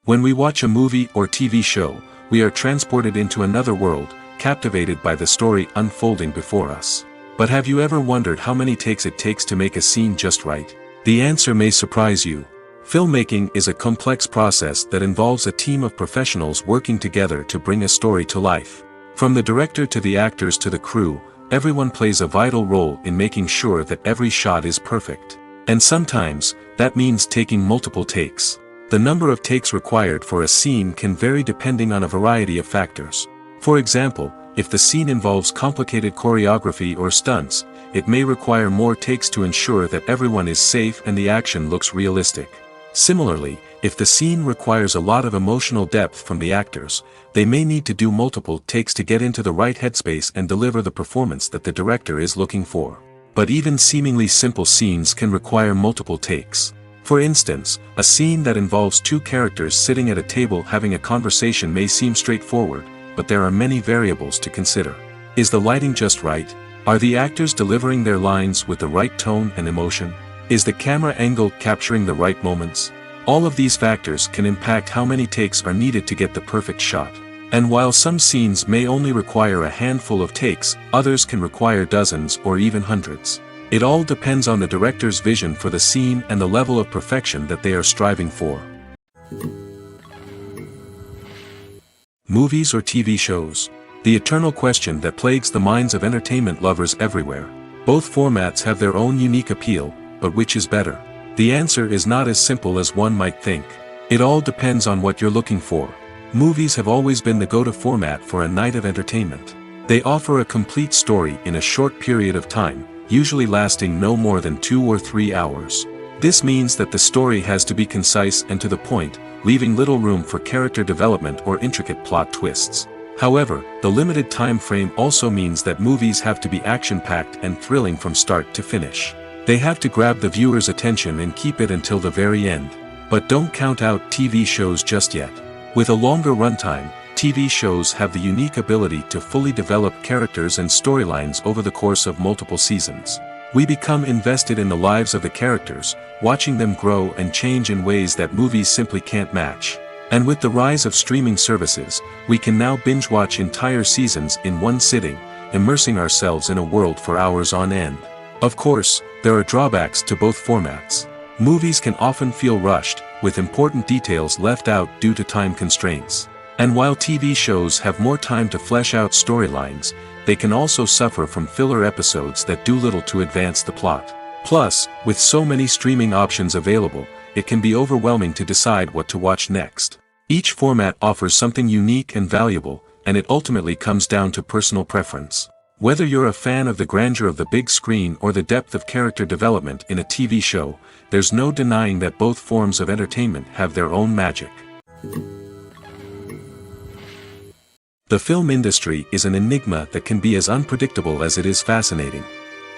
When we watch a movie or TV show, we are transported into another world, captivated by the story unfolding before us. But have you ever wondered how many takes it takes to make a scene just right? The answer may surprise you. Filmmaking is a complex process that involves a team of professionals working together to bring a story to life. From the director to the actors to the crew, everyone plays a vital role in making sure that every shot is perfect. And sometimes, that means taking multiple takes. The number of takes required for a scene can vary depending on a variety of factors. For example, if the scene involves complicated choreography or stunts, it may require more takes to ensure that everyone is safe and the action looks realistic. Similarly, if the scene requires a lot of emotional depth from the actors, they may need to do multiple takes to get into the right headspace and deliver the performance that the director is looking for. But even seemingly simple scenes can require multiple takes. For instance, a scene that involves two characters sitting at a table having a conversation may seem straightforward, but there are many variables to consider. Is the lighting just right? Are the actors delivering their lines with the right tone and emotion? Is the camera angle capturing the right moments? All of these factors can impact how many takes are needed to get the perfect shot. And while some scenes may only require a handful of takes, others can require dozens or even hundreds. It all depends on the director's vision for the scene and the level of perfection that they are striving for. Movies or TV shows? The eternal question that plagues the minds of entertainment lovers everywhere. Both formats have their own unique appeal, but which is better? The answer is not as simple as one might think. It all depends on what you're looking for. Movies have always been the go-to format for a night of entertainment. They offer a complete story in a short period of time, usually lasting no more than 2 or 3 hours. This means that the story has to be concise and to the point, leaving little room for character development or intricate plot twists. However, the limited time frame also means that movies have to be action-packed and thrilling from start to finish. They have to grab the viewer's attention and keep it until the very end. But don't count out TV shows just yet. With a longer runtime, TV shows have the unique ability to fully develop characters and storylines over the course of multiple seasons. We become invested in the lives of the characters, watching them grow and change in ways that movies simply can't match. And with the rise of streaming services, we can now binge-watch entire seasons in one sitting, immersing ourselves in a world for hours on end. Of course, there are drawbacks to both formats. Movies can often feel rushed, with important details left out due to time constraints. And while TV shows have more time to flesh out storylines, they can also suffer from filler episodes that do little to advance the plot. Plus, with so many streaming options available, it can be overwhelming to decide what to watch next. Each format offers something unique and valuable, and it ultimately comes down to personal preference. Whether you're a fan of the grandeur of the big screen or the depth of character development in a TV show, there's no denying that both forms of entertainment have their own magic. The film industry is an enigma that can be as unpredictable as it is fascinating.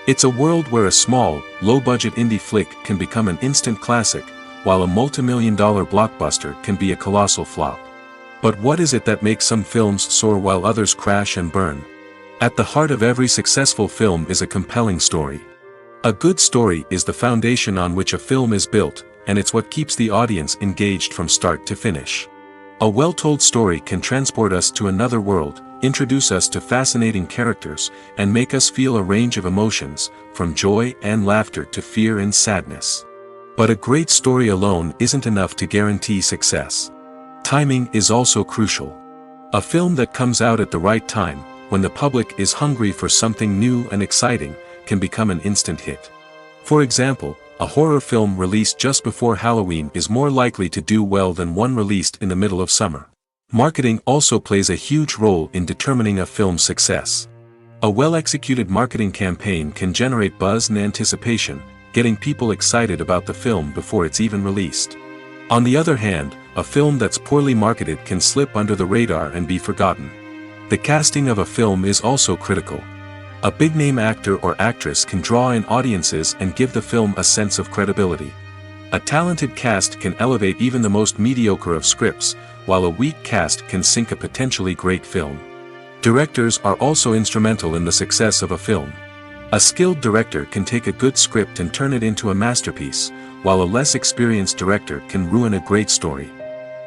It's a world where a small, low-budget indie flick can become an instant classic, while a multi-million-dollar blockbuster can be a colossal flop. But what is it that makes some films soar while others crash and burn? At the heart of every successful film is a compelling story. A good story is the foundation on which a film is built, and it's what keeps the audience engaged from start to finish. A well-told story can transport us to another world, introduce us to fascinating characters, and make us feel a range of emotions, from joy and laughter to fear and sadness. But a great story alone isn't enough to guarantee success. Timing is also crucial. A film that comes out at the right time, when the public is hungry for something new and exciting, can become an instant hit. For example, a horror film released just before Halloween is more likely to do well than one released in the middle of summer. Marketing also plays a huge role in determining a film's success. A well-executed marketing campaign can generate buzz and anticipation, getting people excited about the film before it's even released. On the other hand, a film that's poorly marketed can slip under the radar and be forgotten. The casting of a film is also critical. A big-name actor or actress can draw in audiences and give the film a sense of credibility. A talented cast can elevate even the most mediocre of scripts, while a weak cast can sink a potentially great film. Directors are also instrumental in the success of a film. A skilled director can take a good script and turn it into a masterpiece, while a less experienced director can ruin a great story.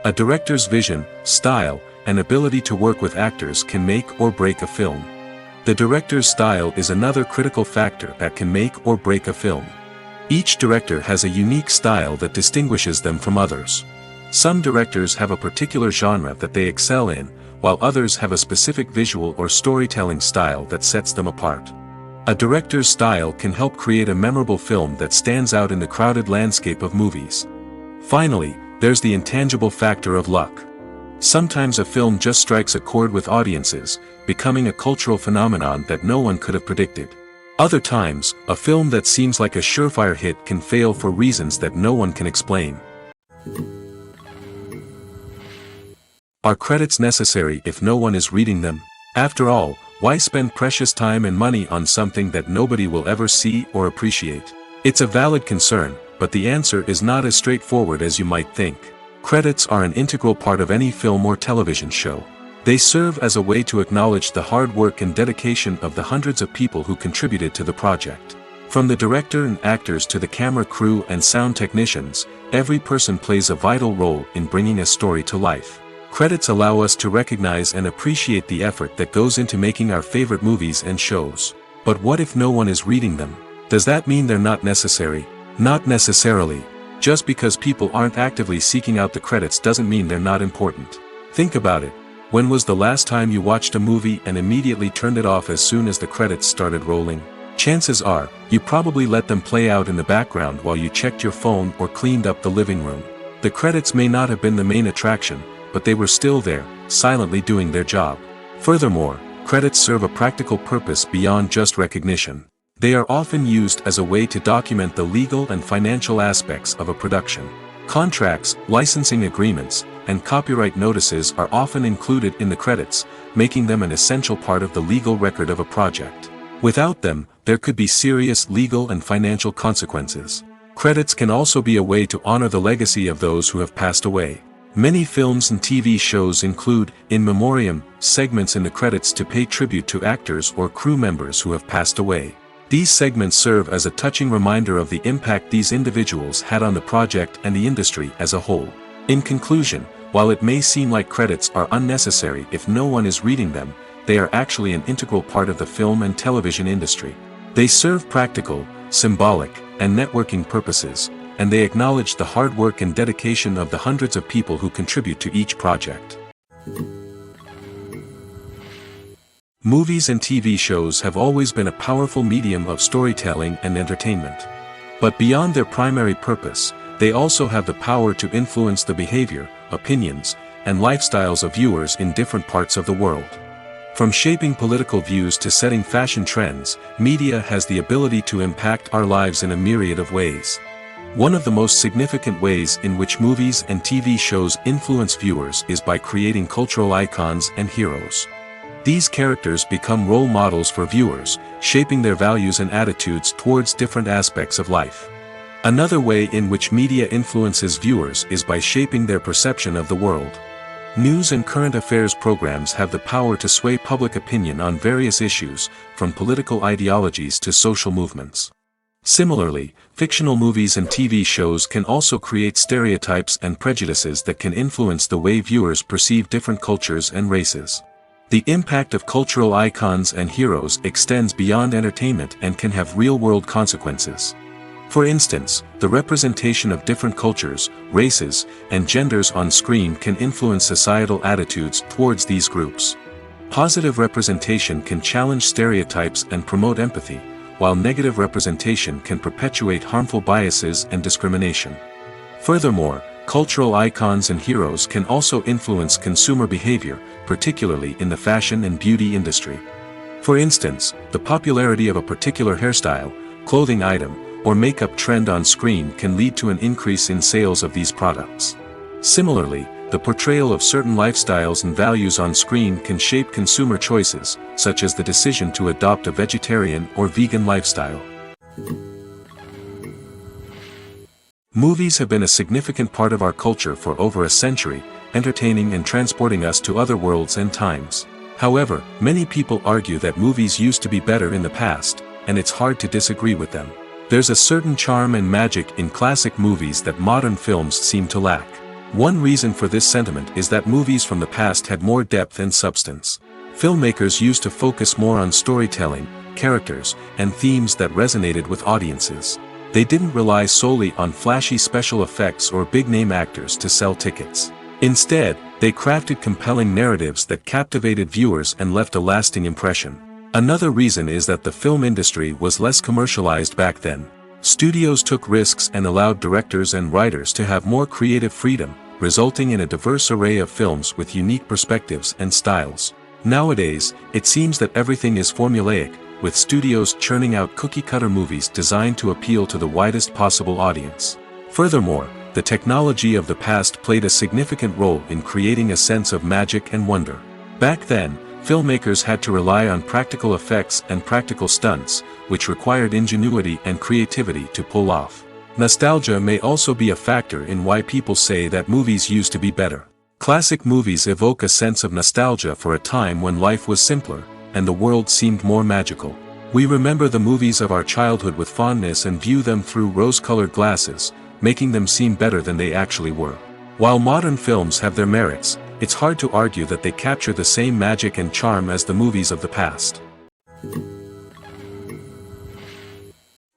A director's vision, style, and ability to work with actors can make or break a film. The director's style is another critical factor that can make or break a film. Each director has a unique style that distinguishes them from others. Some directors have a particular genre that they excel in, while others have a specific visual or storytelling style that sets them apart. A director's style can help create a memorable film that stands out in the crowded landscape of movies. Finally, there's the intangible factor of luck. Sometimes a film just strikes a chord with audiences, becoming a cultural phenomenon that no one could have predicted. Other times, a film that seems like a surefire hit can fail for reasons that no one can explain. Are credits necessary if no one is reading them? After all, why spend precious time and money on something that nobody will ever see or appreciate? It's a valid concern, but the answer is not as straightforward as you might think. Credits are an integral part of any film or television show. They serve as a way to acknowledge the hard work and dedication of the hundreds of people who contributed to the project. From the director and actors to the camera crew and sound technicians, every person plays a vital role in bringing a story to life. Credits allow us to recognize and appreciate the effort that goes into making our favorite movies and shows. But what if no one is reading them? Does that mean they're not necessary? Not necessarily. Just because people aren't actively seeking out the credits doesn't mean they're not important. Think about it. When was the last time you watched a movie and immediately turned it off as soon as the credits started rolling? Chances are, you probably let them play out in the background while you checked your phone or cleaned up the living room. The credits may not have been the main attraction, but they were still there, silently doing their job. Furthermore, credits serve a practical purpose beyond just recognition. They are often used as a way to document the legal and financial aspects of a production. Contracts, licensing agreements, and copyright notices are often included in the credits, making them an essential part of the legal record of a project. Without them, there could be serious legal and financial consequences. Credits can also be a way to honor the legacy of those who have passed away. Many films and TV shows include, in memoriam, segments in the credits to pay tribute to actors or crew members who have passed away. These segments serve as a touching reminder of the impact these individuals had on the project and the industry as a whole. In conclusion, while it may seem like credits are unnecessary if no one is reading them, they are actually an integral part of the film and television industry. They serve practical, symbolic, and networking purposes, and they acknowledge the hard work and dedication of the hundreds of people who contribute to each project. Movies and TV shows have always been a powerful medium of storytelling and entertainment. But beyond their primary purpose, they also have the power to influence the behavior, opinions, and lifestyles of viewers in different parts of the world. From shaping political views to setting fashion trends, media has the ability to impact our lives in a myriad of ways. One of the most significant ways in which movies and TV shows influence viewers is by creating cultural icons and heroes. These characters become role models for viewers, shaping their values and attitudes towards different aspects of life. Another way in which media influences viewers is by shaping their perception of the world. News and current affairs programs have the power to sway public opinion on various issues, from political ideologies to social movements. Similarly, fictional movies and TV shows can also create stereotypes and prejudices that can influence the way viewers perceive different cultures and races. The impact of cultural icons and heroes extends beyond entertainment and can have real-world consequences. For instance, the representation of different cultures, races, and genders on screen can influence societal attitudes towards these groups. Positive representation can challenge stereotypes and promote empathy, while negative representation can perpetuate harmful biases and discrimination. Furthermore, cultural icons and heroes can also influence consumer behavior, particularly in the fashion and beauty industry. For instance, the popularity of a particular hairstyle, clothing item, or makeup trend on screen can lead to an increase in sales of these products. Similarly, the portrayal of certain lifestyles and values on screen can shape consumer choices, such as the decision to adopt a vegetarian or vegan lifestyle. Movies have been a significant part of our culture for over a century, entertaining and transporting us to other worlds and times. However, many people argue that movies used to be better in the past, and it's hard to disagree with them. There's a certain charm and magic in classic movies that modern films seem to lack. One reason for this sentiment is that movies from the past had more depth and substance. Filmmakers used to focus more on storytelling, characters, and themes that resonated with audiences. They didn't rely solely on flashy special effects or big-name actors to sell tickets. Instead, they crafted compelling narratives that captivated viewers and left a lasting impression. Another reason is that the film industry was less commercialized back then. Studios took risks and allowed directors and writers to have more creative freedom, resulting in a diverse array of films with unique perspectives and styles. Nowadays, it seems that everything is formulaic, with studios churning out cookie-cutter movies designed to appeal to the widest possible audience. Furthermore, the technology of the past played a significant role in creating a sense of magic and wonder. Back then, filmmakers had to rely on practical effects and practical stunts, which required ingenuity and creativity to pull off. Nostalgia may also be a factor in why people say that movies used to be better. Classic movies evoke a sense of nostalgia for a time when life was simpler, and the world seemed more magical. We remember the movies of our childhood with fondness and view them through rose-colored glasses, making them seem better than they actually were. While modern films have their merits, it's hard to argue that they capture the same magic and charm as the movies of the past.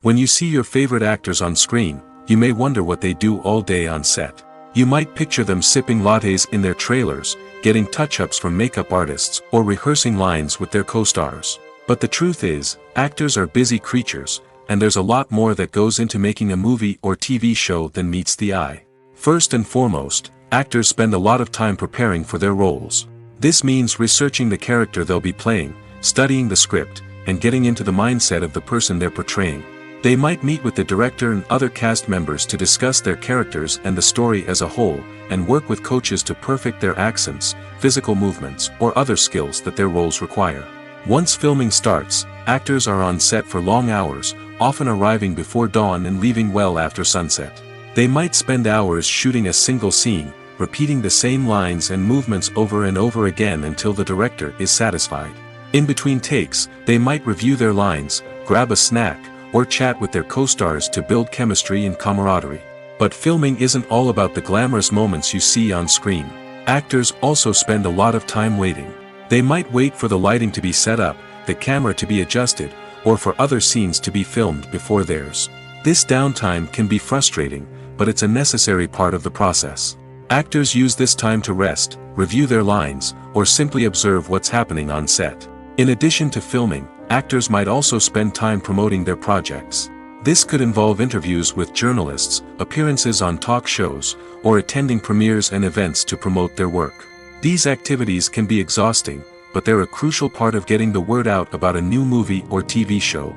When you see your favorite actors on screen, you may wonder what they do all day on set. You might picture them sipping lattes in their trailers, getting touch-ups from makeup artists, or rehearsing lines with their co-stars. But the truth is, actors are busy creatures, and there's a lot more that goes into making a movie or TV show than meets the eye. First and foremost, actors spend a lot of time preparing for their roles. This means researching the character they'll be playing, studying the script, and getting into the mindset of the person they're portraying. They might meet with the director and other cast members to discuss their characters and the story as a whole, and work with coaches to perfect their accents, physical movements, or other skills that their roles require. Once filming starts, actors are on set for long hours, often arriving before dawn and leaving well after sunset. They might spend hours shooting a single scene, repeating the same lines and movements over and over again until the director is satisfied. In between takes, they might review their lines, grab a snack, or chat with their co-stars to build chemistry and camaraderie. But filming isn't all about the glamorous moments you see on screen. Actors also spend a lot of time waiting. They might wait for the lighting to be set up, the camera to be adjusted, or for other scenes to be filmed before theirs. This downtime can be frustrating, but it's a necessary part of the process. Actors use this time to rest, review their lines, or simply observe what's happening on set. In addition to filming, actors might also spend time promoting their projects. This could involve interviews with journalists, appearances on talk shows, or attending premieres and events to promote their work. These activities can be exhausting, but they're a crucial part of getting the word out about a new movie or TV show.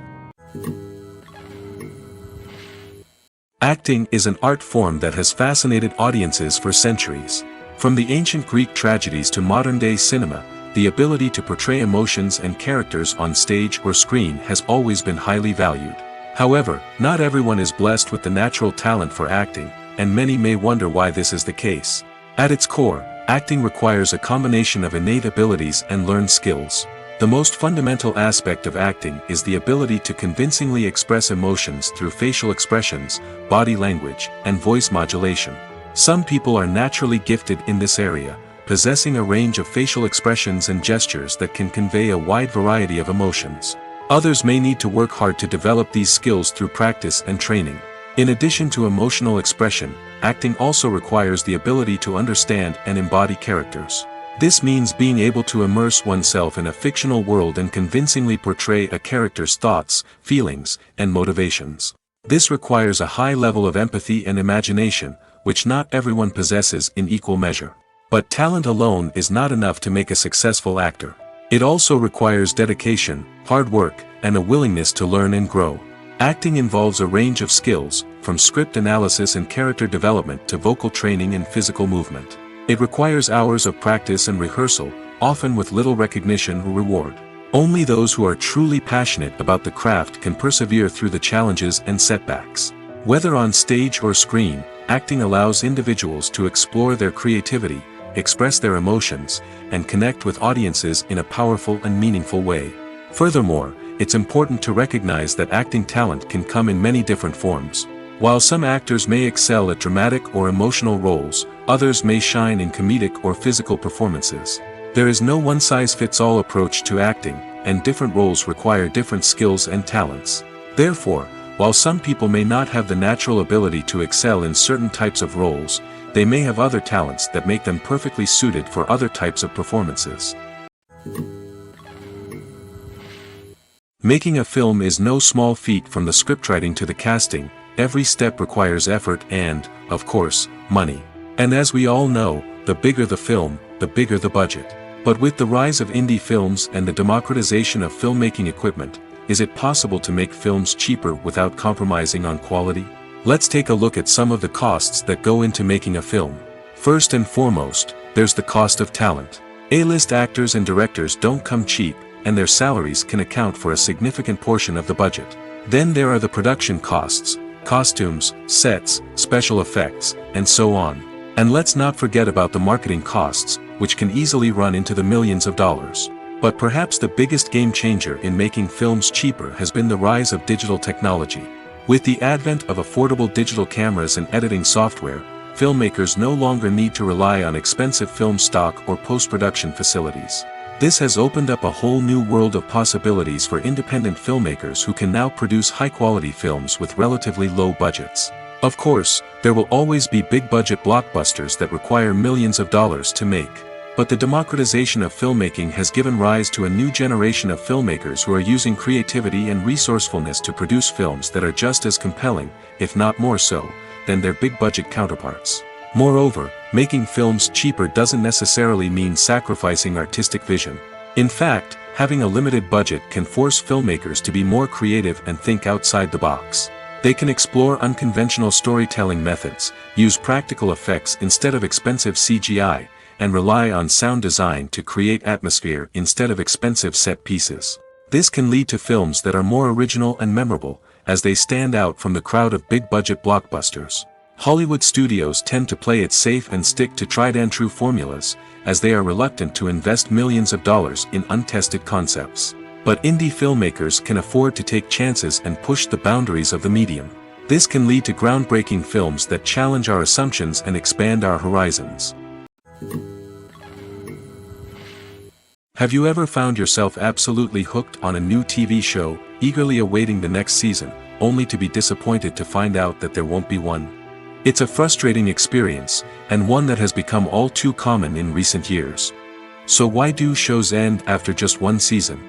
Acting is an art form that has fascinated audiences for centuries. From the ancient Greek tragedies to modern-day cinema, the ability to portray emotions and characters on stage or screen has always been highly valued. However, not everyone is blessed with the natural talent for acting, and many may wonder why this is the case. At its core, acting requires a combination of innate abilities and learned skills. The most fundamental aspect of acting is the ability to convincingly express emotions through facial expressions, body language, and voice modulation. Some people are naturally gifted in this area, possessing a range of facial expressions and gestures that can convey a wide variety of emotions. Others may need to work hard to develop these skills through practice and training. In addition to emotional expression, acting also requires the ability to understand and embody characters. This means being able to immerse oneself in a fictional world and convincingly portray a character's thoughts, feelings, and motivations. This requires a high level of empathy and imagination, which not everyone possesses in equal measure. But talent alone is not enough to make a successful actor. It also requires dedication, hard work, and a willingness to learn and grow. Acting involves a range of skills, from script analysis and character development to vocal training and physical movement. It requires hours of practice and rehearsal, often with little recognition or reward. Only those who are truly passionate about the craft can persevere through the challenges and setbacks. Whether on stage or screen, acting allows individuals to explore their creativity, express their emotions, and connect with audiences in a powerful and meaningful way. Furthermore, it's important to recognize that acting talent can come in many different forms. While some actors may excel at dramatic or emotional roles, others may shine in comedic or physical performances. There is no one-size-fits-all approach to acting, and different roles require different skills and talents. Therefore, while some people may not have the natural ability to excel in certain types of roles, they may have other talents that make them perfectly suited for other types of performances. Making a film is no small feat. From the scriptwriting to the casting, every step requires effort and, of course, money. And as we all know, the bigger the film, the bigger the budget. But with the rise of indie films and the democratization of filmmaking equipment, is it possible to make films cheaper without compromising on quality? Let's take a look at some of the costs that go into making a film. First and foremost, there's the cost of talent. A-list actors and directors don't come cheap, and their salaries can account for a significant portion of the budget. Then there are the production costs, costumes, sets, special effects, and so on. And let's not forget about the marketing costs, which can easily run into the millions of dollars. But perhaps the biggest game changer in making films cheaper has been the rise of digital technology. With the advent of affordable digital cameras and editing software, filmmakers no longer need to rely on expensive film stock or post-production facilities. This has opened up a whole new world of possibilities for independent filmmakers who can now produce high-quality films with relatively low budgets. Of course, there will always be big-budget blockbusters that require millions of dollars to make. But the democratization of filmmaking has given rise to a new generation of filmmakers who are using creativity and resourcefulness to produce films that are just as compelling, if not more so, than their big-budget counterparts. Moreover, making films cheaper doesn't necessarily mean sacrificing artistic vision. In fact, having a limited budget can force filmmakers to be more creative and think outside the box. They can explore unconventional storytelling methods, use practical effects instead of expensive CGI, and rely on sound design to create atmosphere instead of expensive set pieces. This can lead to films that are more original and memorable, as they stand out from the crowd of big-budget blockbusters. Hollywood studios tend to play it safe and stick to tried-and-true formulas, as they are reluctant to invest millions of dollars in untested concepts. But indie filmmakers can afford to take chances and push the boundaries of the medium. This can lead to groundbreaking films that challenge our assumptions and expand our horizons. Have you ever found yourself absolutely hooked on a new TV show, eagerly awaiting the next season, only to be disappointed to find out that there won't be one? It's a frustrating experience, and one that has become all too common in recent years. So why do shows end after just one season?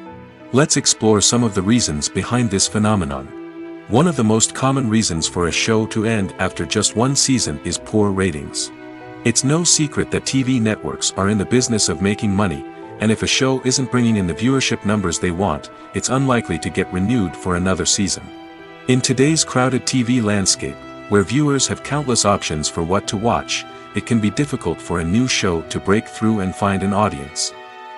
Let's explore some of the reasons behind this phenomenon. One of the most common reasons for a show to end after just one season is poor ratings. It's no secret that TV networks are in the business of making money, and if a show isn't bringing in the viewership numbers they want, it's unlikely to get renewed for another season. In today's crowded TV landscape, where viewers have countless options for what to watch, it can be difficult for a new show to break through and find an audience.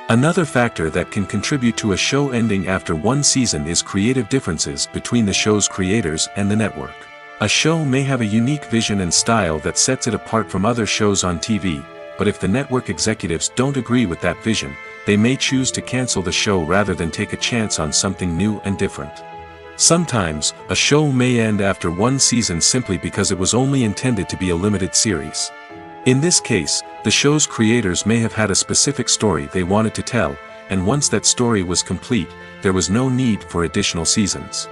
Another factor that can contribute to a show ending after one season is creative differences between the show's creators and the network. A show may have a unique vision and style that sets it apart from other shows on TV, but if the network executives don't agree with that vision, they may choose to cancel the show rather than take a chance on something new and different. Sometimes, a show may end after one season simply because it was only intended to be a limited series. In this case, the show's creators may have had a specific story they wanted to tell, and once that story was complete, there was no need for additional seasons.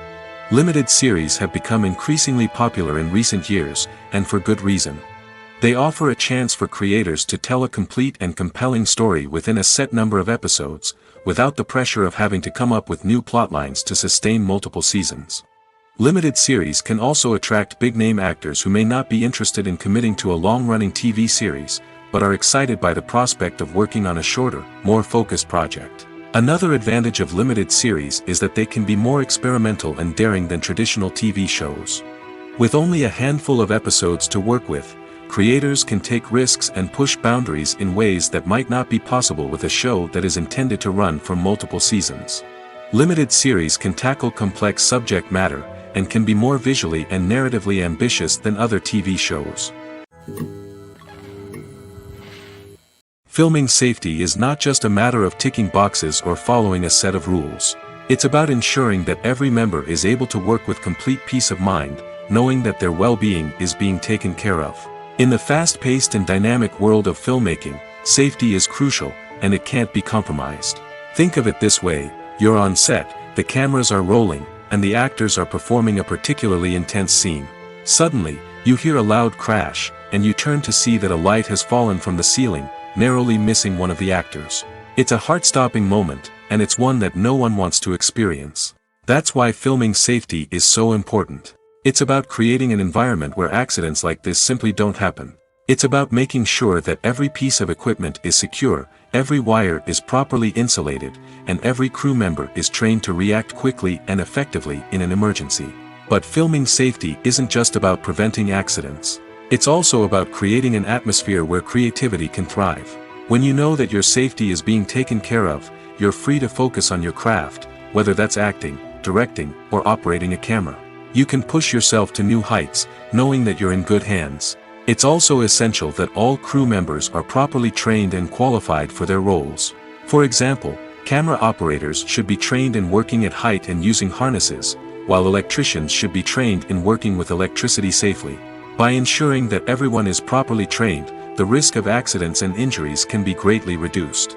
Limited series have become increasingly popular in recent years, and for good reason. They offer a chance for creators to tell a complete and compelling story within a set number of episodes, without the pressure of having to come up with new plotlines to sustain multiple seasons. Limited series can also attract big-name actors who may not be interested in committing to a long-running TV series, but are excited by the prospect of working on a shorter, more focused project. Another advantage of limited series is that they can be more experimental and daring than traditional TV shows. With only a handful of episodes to work with, creators can take risks and push boundaries in ways that might not be possible with a show that is intended to run for multiple seasons. Limited series can tackle complex subject matter, and can be more visually and narratively ambitious than other TV shows. Filming safety is not just a matter of ticking boxes or following a set of rules. It's about ensuring that every member is able to work with complete peace of mind, knowing that their well-being is being taken care of. In the fast-paced and dynamic world of filmmaking, safety is crucial, and it can't be compromised. Think of it this way: you're on set, the cameras are rolling, and the actors are performing a particularly intense scene. Suddenly, you hear a loud crash, and you turn to see that a light has fallen from the ceiling, narrowly missing one of the actors. It's a heart-stopping moment, and it's one that no one wants to experience. That's why filming safety is so important. It's about creating an environment where accidents like this simply don't happen. It's about making sure that every piece of equipment is secure, every wire is properly insulated, and every crew member is trained to react quickly and effectively in an emergency. But filming safety isn't just about preventing accidents. It's also about creating an atmosphere where creativity can thrive. When you know that your safety is being taken care of, you're free to focus on your craft, whether that's acting, directing, or operating a camera. You can push yourself to new heights, knowing that you're in good hands. It's also essential that all crew members are properly trained and qualified for their roles. For example, camera operators should be trained in working at height and using harnesses, while electricians should be trained in working with electricity safely. By ensuring that everyone is properly trained, the risk of accidents and injuries can be greatly reduced.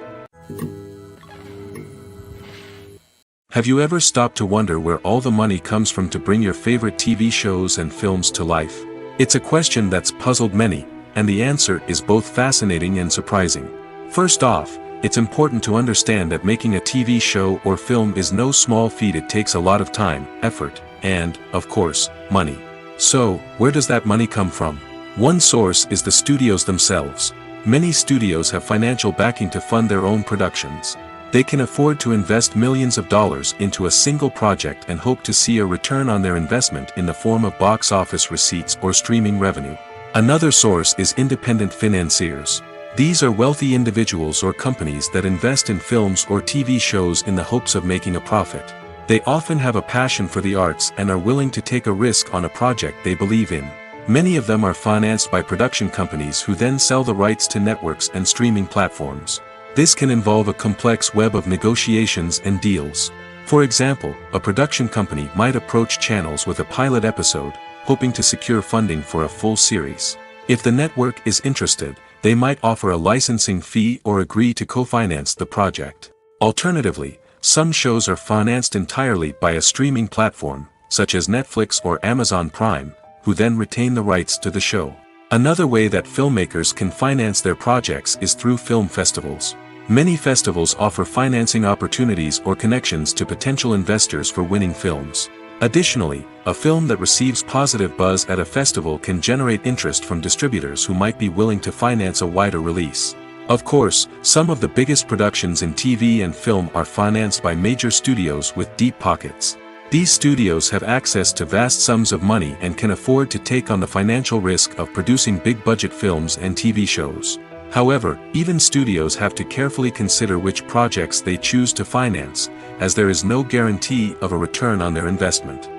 Have you ever stopped to wonder where all the money comes from to bring your favorite TV shows and films to life? It's a question that's puzzled many, and the answer is both fascinating and surprising. First off, it's important to understand that making a TV show or film is no small feat. It takes a lot of time, effort, and, of course, money. So, where does that money come from? One source is the studios themselves. Many studios have financial backing to fund their own productions. They can afford to invest millions of dollars into a single project and hope to see a return on their investment in the form of box office receipts or streaming revenue. Another source is independent financiers. These are wealthy individuals or companies that invest in films or TV shows in the hopes of making a profit. They often have a passion for the arts and are willing to take a risk on a project they believe in. Many of them are financed by production companies who then sell the rights to networks and streaming platforms. This can involve a complex web of negotiations and deals. For example, a production company might approach channels with a pilot episode, hoping to secure funding for a full series. If the network is interested, they might offer a licensing fee or agree to co-finance the project. Alternatively, some shows are financed entirely by a streaming platform, such as Netflix or Amazon Prime, who then retain the rights to the show. Another way that filmmakers can finance their projects is through film festivals. Many festivals offer financing opportunities or connections to potential investors for winning films. Additionally, a film that receives positive buzz at a festival can generate interest from distributors who might be willing to finance a wider release. Of course, some of the biggest productions in TV and film are financed by major studios with deep pockets. These studios have access to vast sums of money and can afford to take on the financial risk of producing big-budget films and TV shows. However, even studios have to carefully consider which projects they choose to finance, as there is no guarantee of a return on their investment.